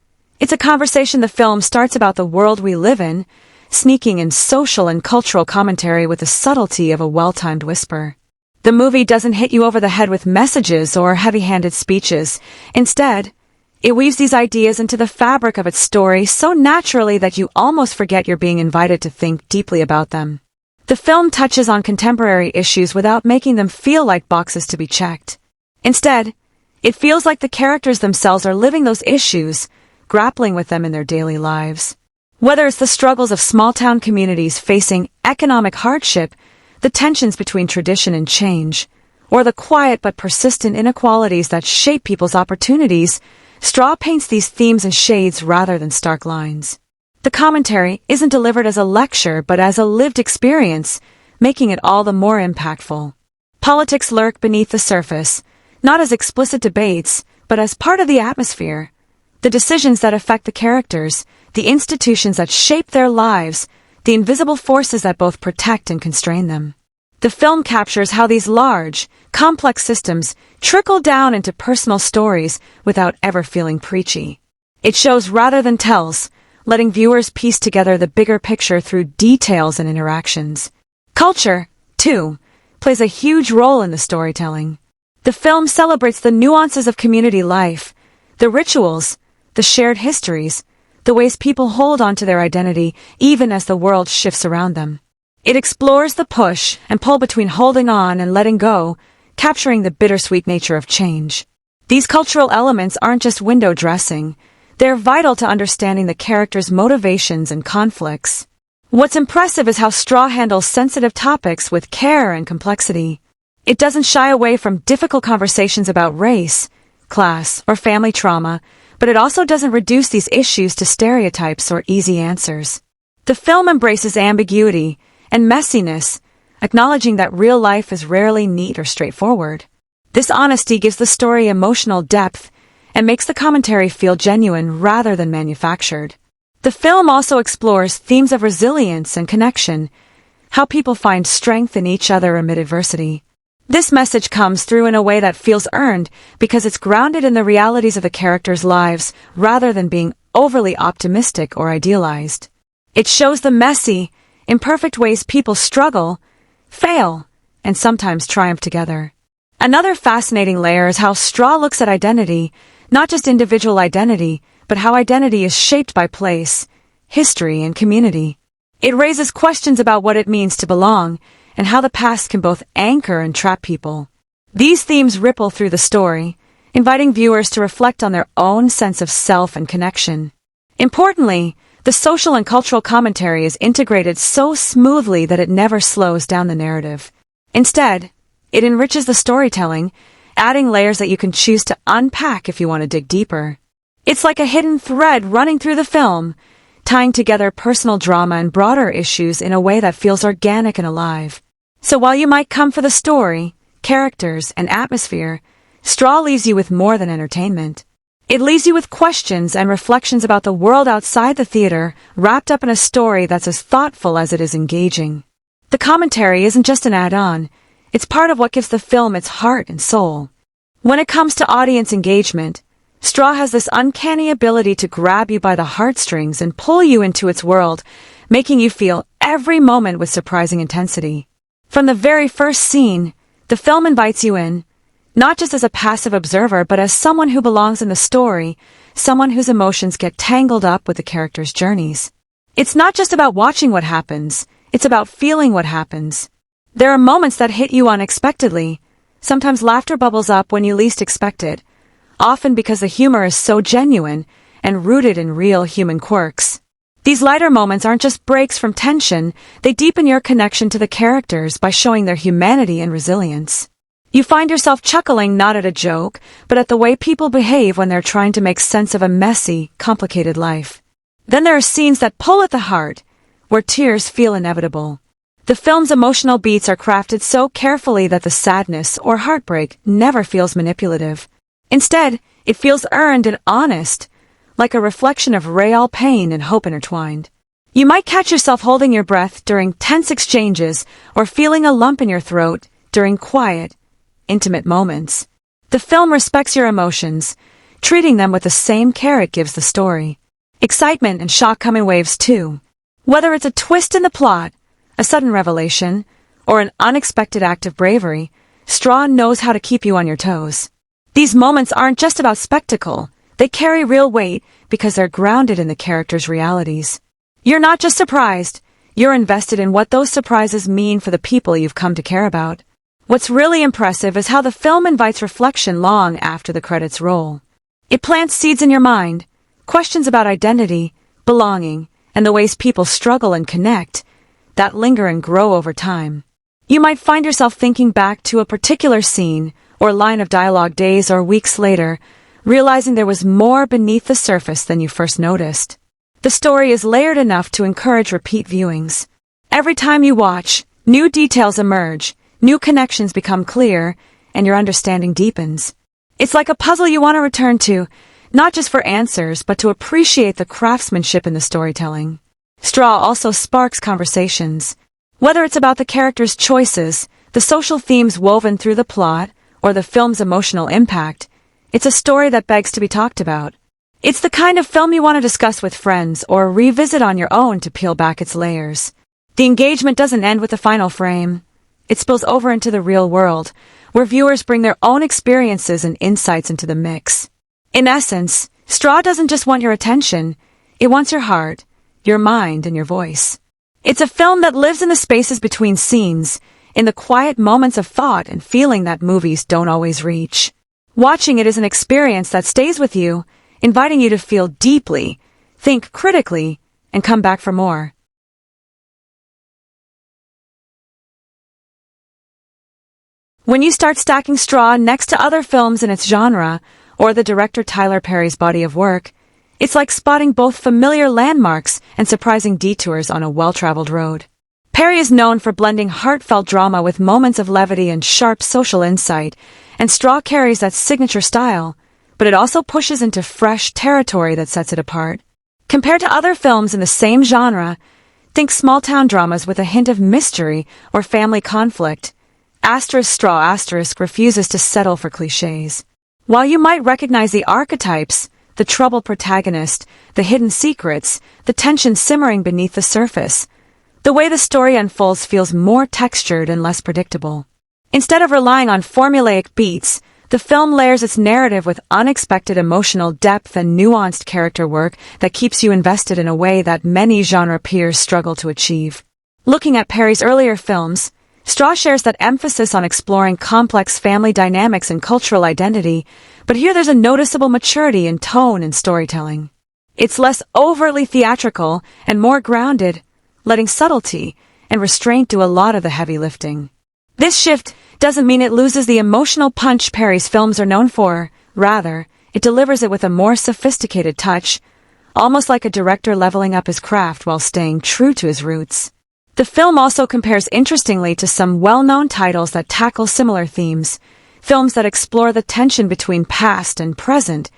It's a conversation the film starts about the world we live in, sneaking in social and cultural commentary with the subtlety of a well-timed whisper. The movie doesn't hit you over the head with messages or heavy-handed speeches. Instead, it weaves these ideas into the fabric of its story so naturally that you almost forget you're being invited to think deeply about them. The film touches on contemporary issues without making them feel like boxes to be checked. Instead, it feels like the characters themselves are living those issues, grappling with them in their daily lives. Whether it's the struggles of small-town communities facing economic hardship, the tensions between tradition and change, or the quiet but persistent inequalities that shape people's opportunities, Straw paints these themes in shades rather than stark lines. The commentary isn't delivered as a lecture but as a lived experience, making it all the more impactful. Politics lurk beneath the surface, not as explicit debates, but as part of the atmosphere. The decisions that affect the characters, the institutions that shape their lives, the invisible forces that both protect and constrain them. The film captures how these large, complex systems trickle down into personal stories without ever feeling preachy. It shows rather than tells, letting viewers piece together the bigger picture through details and interactions. Culture, too, plays a huge role in the storytelling. The film celebrates the nuances of community life, the rituals, the shared histories, the ways people hold on to their identity even as the world shifts around them. It explores the push and pull between holding on and letting go, capturing the bittersweet nature of change. These cultural elements aren't just window dressing. They're vital to understanding the characters' motivations and conflicts. What's impressive is how Straw handles sensitive topics with care and complexity. It doesn't shy away from difficult conversations about race, class, or family trauma, but it also doesn't reduce these issues to stereotypes or easy answers. The film embraces ambiguity and messiness, acknowledging that real life is rarely neat or straightforward. This honesty gives the story emotional depth and makes the commentary feel genuine rather than manufactured. The film also explores themes of resilience and connection, how people find strength in each other amid adversity. This message comes through in a way that feels earned because it's grounded in the realities of the characters' lives rather than being overly optimistic or idealized. It shows the messy, imperfect ways people struggle, fail, and sometimes triumph together. Another fascinating layer is how Straw looks at identity, not just individual identity, but how identity is shaped by place, history, and community. It raises questions about what it means to belong, and how the past can both anchor and trap people. These themes ripple through the story, inviting viewers to reflect on their own sense of self and connection. Importantly, the social and cultural commentary is integrated so smoothly that it never slows down the narrative. Instead, it enriches the storytelling, adding layers that you can choose to unpack if you want to dig deeper. It's like a hidden thread running through the film, tying together personal drama and broader issues in a way that feels organic and alive. So while you might come for the story, characters, and atmosphere, Straw leaves you with more than entertainment. It leaves you with questions and reflections about the world outside the theater, wrapped up in a story that's as thoughtful as it is engaging. The commentary isn't just an add-on, it's part of what gives the film its heart and soul. When it comes to audience engagement, Straw has this uncanny ability to grab you by the heartstrings and pull you into its world, making you feel every moment with surprising intensity. From the very first scene, the film invites you in, not just as a passive observer but as someone who belongs in the story, someone whose emotions get tangled up with the characters' journeys. It's not just about watching what happens, it's about feeling what happens. There are moments that hit you unexpectedly. Sometimes laughter bubbles up when you least expect it, often because the humor is so genuine and rooted in real human quirks. These lighter moments aren't just breaks from tension, they deepen your connection to the characters by showing their humanity and resilience. You find yourself chuckling not at a joke, but at the way people behave when they're trying to make sense of a messy, complicated life. Then there are scenes that pull at the heart, where tears feel inevitable. The film's emotional beats are crafted so carefully that the sadness or heartbreak never feels manipulative. Instead, it feels earned and honest, like a reflection of real pain and hope intertwined. You might catch yourself holding your breath during tense exchanges or feeling a lump in your throat during quiet, intimate moments. The film respects your emotions, treating them with the same care it gives the story. Excitement and shock come in waves too. Whether it's a twist in the plot, a sudden revelation, or an unexpected act of bravery, Straw knows how to keep you on your toes. These moments aren't just about spectacle. They carry real weight because they're grounded in the characters' realities. You're not just surprised, you're invested in what those surprises mean for the people you've come to care about. What's really impressive is how the film invites reflection long after the credits roll. It plants seeds in your mind, questions about identity, belonging, and the ways people struggle and connect, that linger and grow over time. You might find yourself thinking back to a particular scene or line of dialogue days or weeks later, realizing there was more beneath the surface than you first noticed. The story is layered enough to encourage repeat viewings. Every time you watch, new details emerge, new connections become clear, and your understanding deepens. It's like a puzzle you want to return to, not just for answers, but to appreciate the craftsmanship in the storytelling. Straw also sparks conversations. Whether it's about the characters' choices, the social themes woven through the plot, or the film's emotional impact, it's a story that begs to be talked about. It's the kind of film you want to discuss with friends or revisit on your own to peel back its layers. The engagement doesn't end with the final frame. It spills over into the real world, where viewers bring their own experiences and insights into the mix. In essence, Straw doesn't just want your attention, it wants your heart, your mind, and your voice. It's a film that lives in the spaces between scenes, in the quiet moments of thought and feeling that movies don't always reach. Watching it is an experience that stays with you, inviting you to feel deeply, think critically, and come back for more. When you start stacking Straw next to other films in its genre, or the director Tyler Perry's body of work, it's like spotting both familiar landmarks and surprising detours on a well-traveled road. Perry is known for blending heartfelt drama with moments of levity and sharp social insight, and Straw carries that signature style, but it also pushes into fresh territory that sets it apart. Compared to other films in the same genre, think small-town dramas with a hint of mystery or family conflict. Straw refuses to settle for cliches. While you might recognize the archetypes, the troubled protagonist, the hidden secrets, the tension simmering beneath the surface, the way the story unfolds feels more textured and less predictable. Instead of relying on formulaic beats, the film layers its narrative with unexpected emotional depth and nuanced character work that keeps you invested in a way that many genre peers struggle to achieve. Looking at Perry's earlier films, Straw shares that emphasis on exploring complex family dynamics and cultural identity, but here there's a noticeable maturity in tone and storytelling. It's less overtly theatrical and more grounded, letting subtlety and restraint do a lot of the heavy lifting. This shift doesn't mean it loses the emotional punch Perry's films are known for. Rather, it delivers it with a more sophisticated touch, almost like a director leveling up his craft while staying true to his roots. The film also compares interestingly to some well-known titles that tackle similar themes, films that explore the tension between past and present,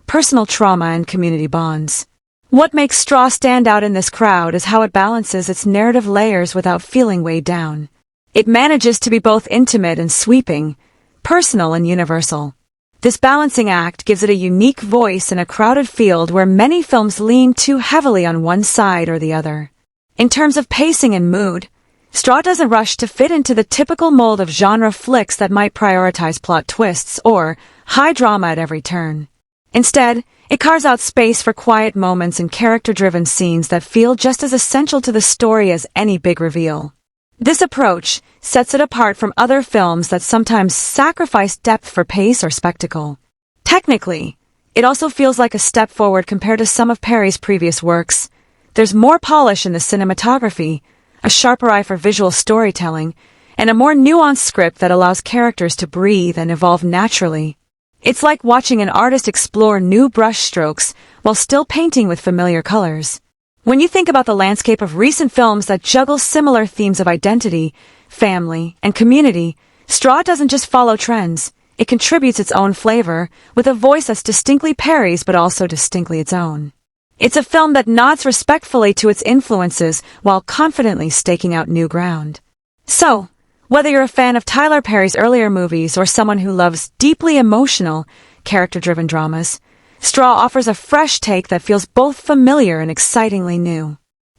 personal trauma and community bonds. What makes Straw stand out in this crowd is how it balances its narrative layers without feeling weighed down. It manages to be both intimate and sweeping, personal and universal. This balancing act gives it a unique voice in a crowded field where many films lean too heavily on one side or the other. In terms of pacing and mood, Straw doesn't rush to fit into the typical mold of genre flicks that might prioritize plot twists or high drama at every turn. Instead, it carves out space for quiet moments and character-driven scenes that feel just as essential to the story as any big reveal. This approach sets it apart from other films that sometimes sacrifice depth for pace or spectacle. Technically, it also feels like a step forward compared to some of Perry's previous works. There's more polish in the cinematography, a sharper eye for visual storytelling, and a more nuanced script that allows characters to breathe and evolve naturally. It's like watching an artist explore new brushstrokes while still painting with familiar colors. When you think about the landscape of recent films that juggle similar themes of identity, family, and community, Straw doesn't just follow trends. It contributes its own flavor, with a voice that's distinctly Perry's but also distinctly its own. It's a film that nods respectfully to its influences while confidently staking out new ground. So, whether you're a fan of Tyler Perry's earlier movies or someone who loves deeply emotional, character-driven dramas, Straw offers a fresh take that feels both familiar and excitingly new.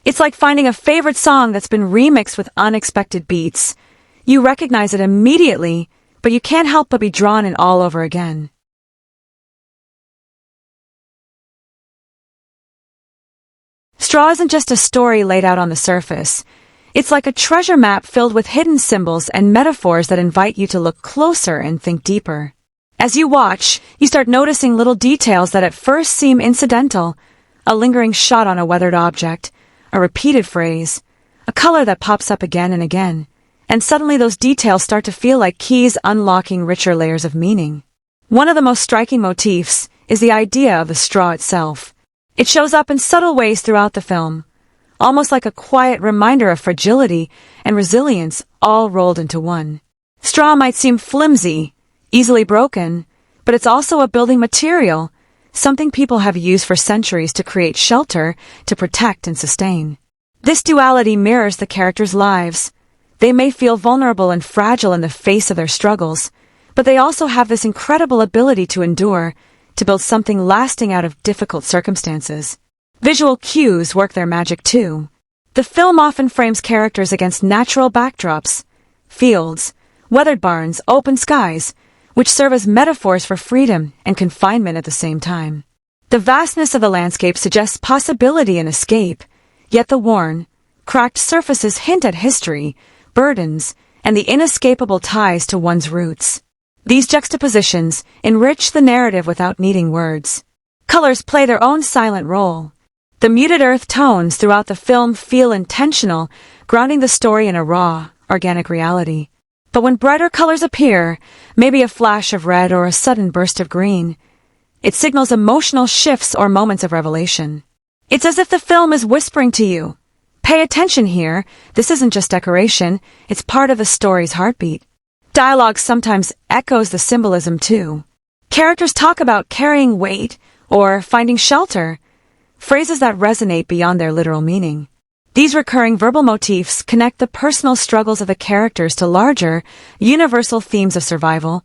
It's like finding a favorite song that's been remixed with unexpected beats. You recognize it immediately, but you can't help but be drawn in all over again. Straw isn't just a story laid out on the surface. It's like a treasure map filled with hidden symbols and metaphors that invite you to look closer and think deeper. As you watch, you start noticing little details that at first seem incidental: a lingering shot on a weathered object, a repeated phrase, a color that pops up again and again, and suddenly those details start to feel like keys unlocking richer layers of meaning. One of the most striking motifs is the idea of the straw itself. It shows up in subtle ways throughout the film, almost like a quiet reminder of fragility and resilience all rolled into one. Straw might seem flimsy, easily broken, but it's also a building material, something people have used for centuries to create shelter, to protect and sustain. This duality mirrors the characters' lives. They may feel vulnerable and fragile in the face of their struggles, but they also have this incredible ability to endure, to build something lasting out of difficult circumstances. Visual cues work their magic too. The film often frames characters against natural backdrops: fields, weathered barns, open skies, which serve as metaphors for freedom and confinement at the same time. The vastness of the landscape suggests possibility and escape, yet the worn, cracked surfaces hint at history, burdens, and the inescapable ties to one's roots. These juxtapositions enrich the narrative without needing words. Colors play their own silent role. The muted earth tones throughout the film feel intentional, grounding the story in a raw, organic reality. But when brighter colors appear, maybe a flash of red or a sudden burst of green, it signals emotional shifts or moments of revelation. It's as if the film is whispering to you, "Pay attention here, this isn't just decoration, it's part of the story's heartbeat." Dialogue sometimes echoes the symbolism too. Characters talk about carrying weight or finding shelter, phrases that resonate beyond their literal meaning. These recurring verbal motifs connect the personal struggles of the characters to larger, universal themes of survival,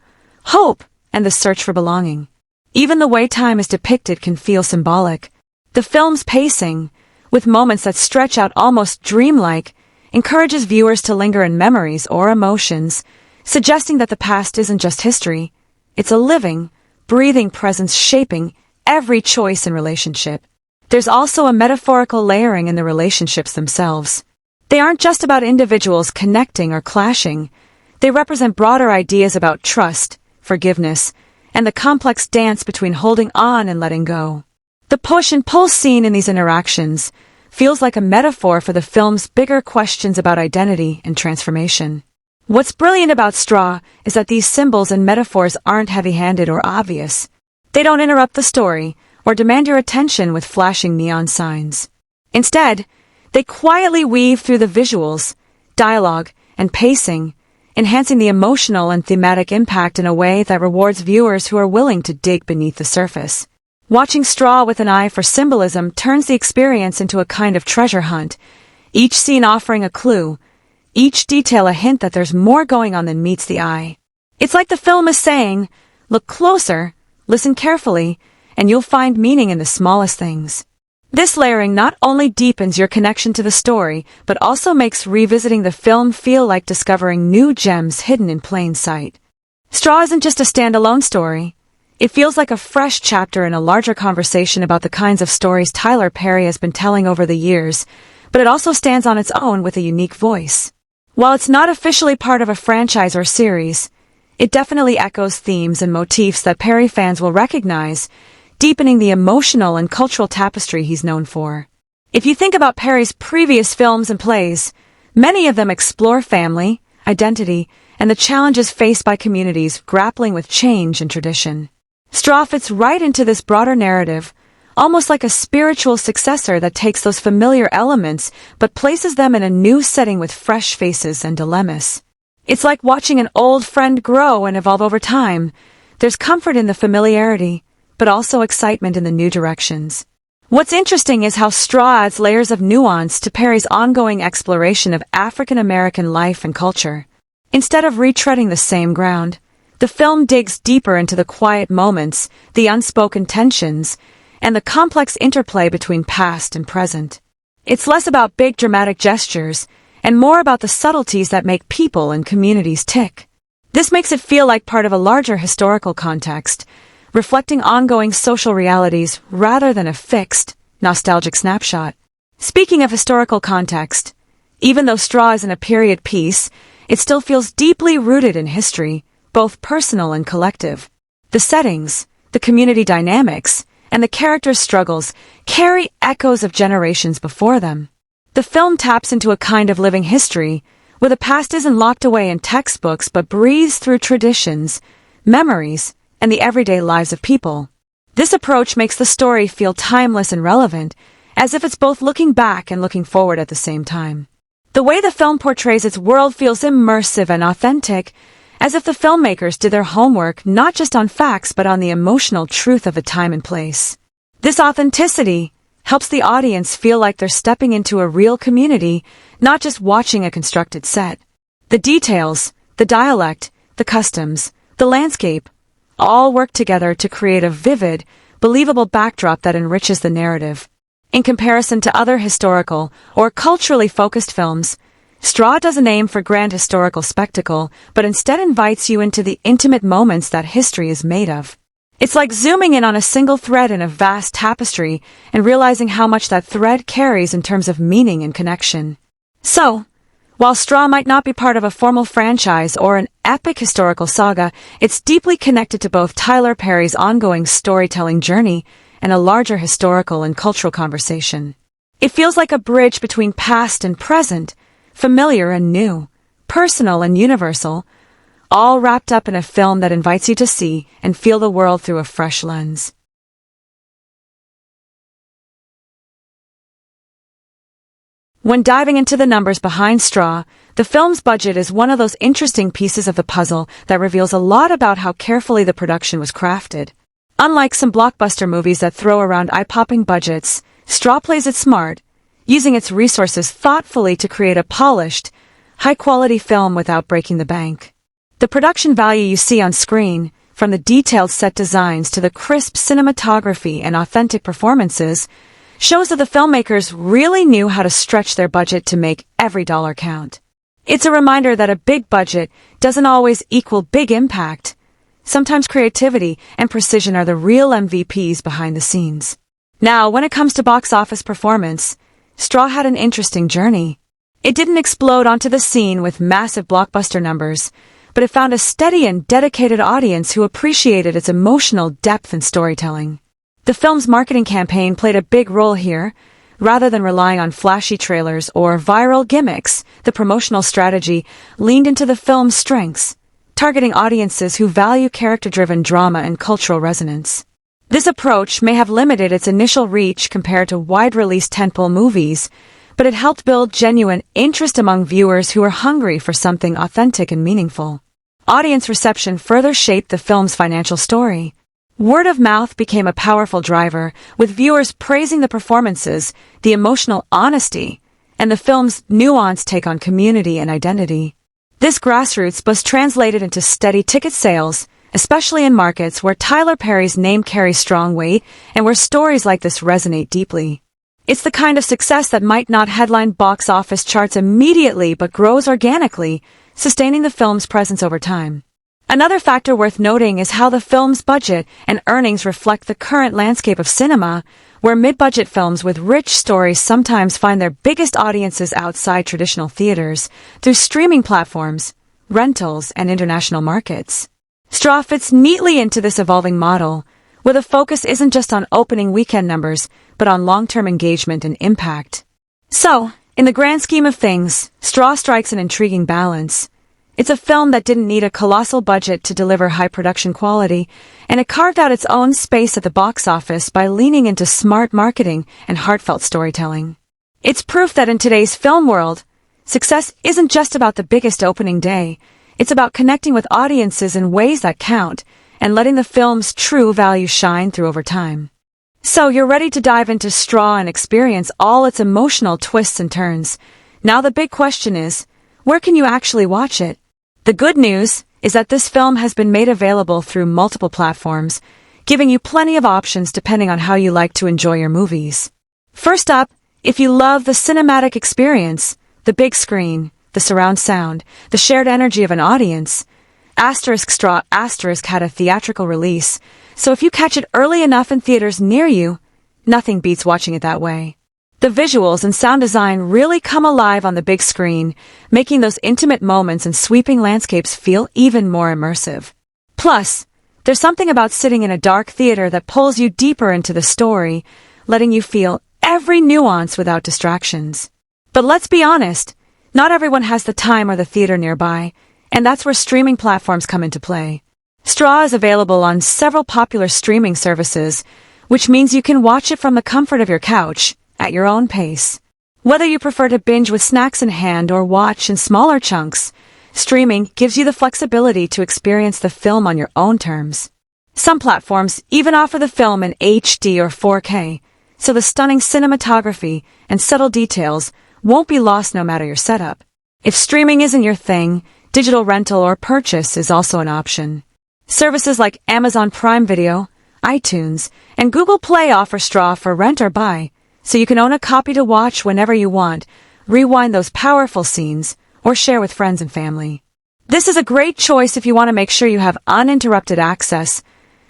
hope, and the search for belonging. Even the way time is depicted can feel symbolic. The film's pacing, with moments that stretch out almost dreamlike, encourages viewers to linger in memories or emotions, suggesting that the past isn't just history, it's a living, breathing presence shaping every choice and relationship. There's also a metaphorical layering in the relationships themselves. They aren't just about individuals connecting or clashing. They represent broader ideas about trust, forgiveness, and the complex dance between holding on and letting go. The push and pull scene in these interactions feels like a metaphor for the film's bigger questions about identity and transformation. What's brilliant about Straw is that these symbols and metaphors aren't heavy-handed or obvious. They don't interrupt the story or demand your attention with flashing neon signs. Instead, they quietly weave through the visuals, dialogue, and pacing, enhancing the emotional and thematic impact in a way that rewards viewers who are willing to dig beneath the surface. Watching Straw with an eye for symbolism turns the experience into a kind of treasure hunt, each scene offering a clue, each detail a hint that there's more going on than meets the eye. It's like the film is saying, look closer, listen carefully, and you'll find meaning in the smallest things. This layering not only deepens your connection to the story, but also makes revisiting the film feel like discovering new gems hidden in plain sight. Straw isn't just a standalone story. It feels like a fresh chapter in a larger conversation about the kinds of stories Tyler Perry has been telling over the years, but it also stands on its own with a unique voice. While it's not officially part of a franchise or series, it definitely echoes themes and motifs that Perry fans will recognize, deepening the emotional and cultural tapestry he's known for. If you think about Perry's previous films and plays, many of them explore family, identity, and the challenges faced by communities grappling with change and tradition. Straw fits right into this broader narrative, almost like a spiritual successor that takes those familiar elements but places them in a new setting with fresh faces and dilemmas. It's like watching an old friend grow and evolve over time. There's comfort in the familiarity, but also excitement in the new directions. What's interesting is how Straw adds layers of nuance to Perry's ongoing exploration of African American life and culture. Instead of retreading the same ground, the film digs deeper into the quiet moments, the unspoken tensions, and the complex interplay between past and present. It's less about big dramatic gestures and more about the subtleties that make people and communities tick. This makes it feel like part of a larger historical context, reflecting ongoing social realities rather than a fixed, nostalgic snapshot. Speaking of historical context, even though Straw isn't a period piece, it still feels deeply rooted in history, both personal and collective. The settings, the community dynamics, and the characters' struggles carry echoes of generations before them. The film taps into a kind of living history, where the past isn't locked away in textbooks but breathes through traditions, memories, and the everyday lives of people. This approach makes the story feel timeless and relevant, as if it's both looking back and looking forward at the same time. The way the film portrays its world feels immersive and authentic, as if the filmmakers did their homework not just on facts but on the emotional truth of a time and place. This authenticity helps the audience feel like they're stepping into a real community, not just watching a constructed set. The details, the dialect, the customs, the landscape, all work together to create a vivid, believable backdrop that enriches the narrative. In comparison to other historical or culturally focused films, Straw doesn't aim for grand historical spectacle, but instead invites you into the intimate moments that history is made of. It's like zooming in on a single thread in a vast tapestry and realizing how much that thread carries in terms of meaning and connection. So, while Straw might not be part of a formal franchise or an epic historical saga, it's deeply connected to both Tyler Perry's ongoing storytelling journey and a larger historical and cultural conversation. It feels like a bridge between past and present, familiar and new, personal and universal, all wrapped up in a film that invites you to see and feel the world through a fresh lens. When diving into the numbers behind Straw, the film's budget is one of those interesting pieces of the puzzle that reveals a lot about how carefully the production was crafted. Unlike some blockbuster movies that throw around eye-popping budgets, Straw plays it smart, using its resources thoughtfully to create a polished, high-quality film without breaking the bank. The production value you see on screen, from the detailed set designs to the crisp cinematography and authentic performances, shows that the filmmakers really knew how to stretch their budget to make every dollar count. It's a reminder that a big budget doesn't always equal big impact. Sometimes creativity and precision are the real MVPs behind the scenes. Now, when it comes to box office performance, Straw had an interesting journey. It didn't explode onto the scene with massive blockbuster numbers, but it found a steady and dedicated audience who appreciated its emotional depth and storytelling. The film's marketing campaign played a big role here. Rather than relying on flashy trailers or viral gimmicks, the promotional strategy leaned into the film's strengths, targeting audiences who value character-driven drama and cultural resonance. This approach may have limited its initial reach compared to wide-release tentpole movies, but it helped build genuine interest among viewers who were hungry for something authentic and meaningful. Audience reception further shaped the film's financial story. Word of mouth became a powerful driver, with viewers praising the performances, the emotional honesty, and the film's nuanced take on community and identity. This grassroots buzz translated into steady ticket sales, especially in markets where Tyler Perry's name carries strong weight and where stories like this resonate deeply. It's the kind of success that might not headline box office charts immediately but grows organically, sustaining the film's presence over time. Another factor worth noting is how the film's budget and earnings reflect the current landscape of cinema, where mid-budget films with rich stories sometimes find their biggest audiences outside traditional theaters, through streaming platforms, rentals, and international markets. Straw fits neatly into this evolving model, where the focus isn't just on opening weekend numbers, but on long-term engagement and impact. So, in the grand scheme of things, Straw strikes an intriguing balance. It's a film that didn't need a colossal budget to deliver high production quality, and it carved out its own space at the box office by leaning into smart marketing and heartfelt storytelling. It's proof that in today's film world, success isn't just about the biggest opening day. It's about connecting with audiences in ways that count and letting the film's true value shine through over time. So you're ready to dive into Straw and experience all its emotional twists and turns. Now the big question is, where can you actually watch it? The good news is that this film has been made available through multiple platforms, giving you plenty of options depending on how you like to enjoy your movies. First up If you love the cinematic experience, the big screen, the surround sound, the shared energy of an audience, Straw had a theatrical release, so if you catch it early enough in theaters near you, nothing beats watching it that way. The visuals and sound design really come alive on the big screen, making those intimate moments and sweeping landscapes feel even more immersive. Plus, there's something about sitting in a dark theater that pulls you deeper into the story, letting you feel every nuance without distractions. But let's be honest, not everyone has the time or the theater nearby, and that's where streaming platforms come into play. Straw is available on several popular streaming services, which means you can watch it from the comfort of your couch, at your own pace. Whether you prefer to binge with snacks in hand or watch in smaller chunks, streaming gives you the flexibility to experience the film on your own terms. Some platforms even offer the film in HD or 4K, so the stunning cinematography and subtle details won't be lost no matter your setup. If streaming isn't your thing, digital rental or purchase is also an option. Services like Amazon Prime Video, iTunes, and Google Play offer Straw for rent or buy, so you can own a copy to watch whenever you want, rewind those powerful scenes, or share with friends and family. This is a great choice if you want to make sure you have uninterrupted access,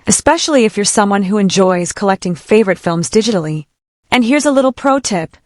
especially if you're someone who enjoys collecting favorite films digitally. And here's a little pro tip.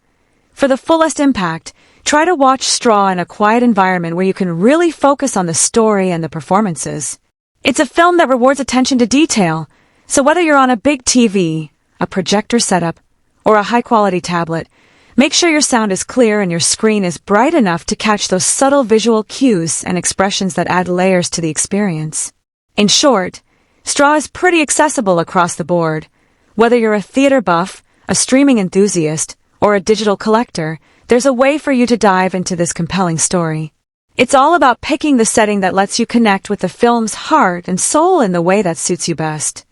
For the fullest impact, try to watch Straw in a quiet environment where you can really focus on the story and the performances. It's a film that rewards attention to detail, so whether you're on a big TV, a projector setup, or a high-quality tablet, make sure your sound is clear and your screen is bright enough to catch those subtle visual cues and expressions that add layers to the experience. In short, Straw is pretty accessible across the board. Whether you're a theater buff, a streaming enthusiast, or a digital collector, there's a way for you to dive into this compelling story. It's all about picking the setting that lets you connect with the film's heart and soul in the way that suits you best.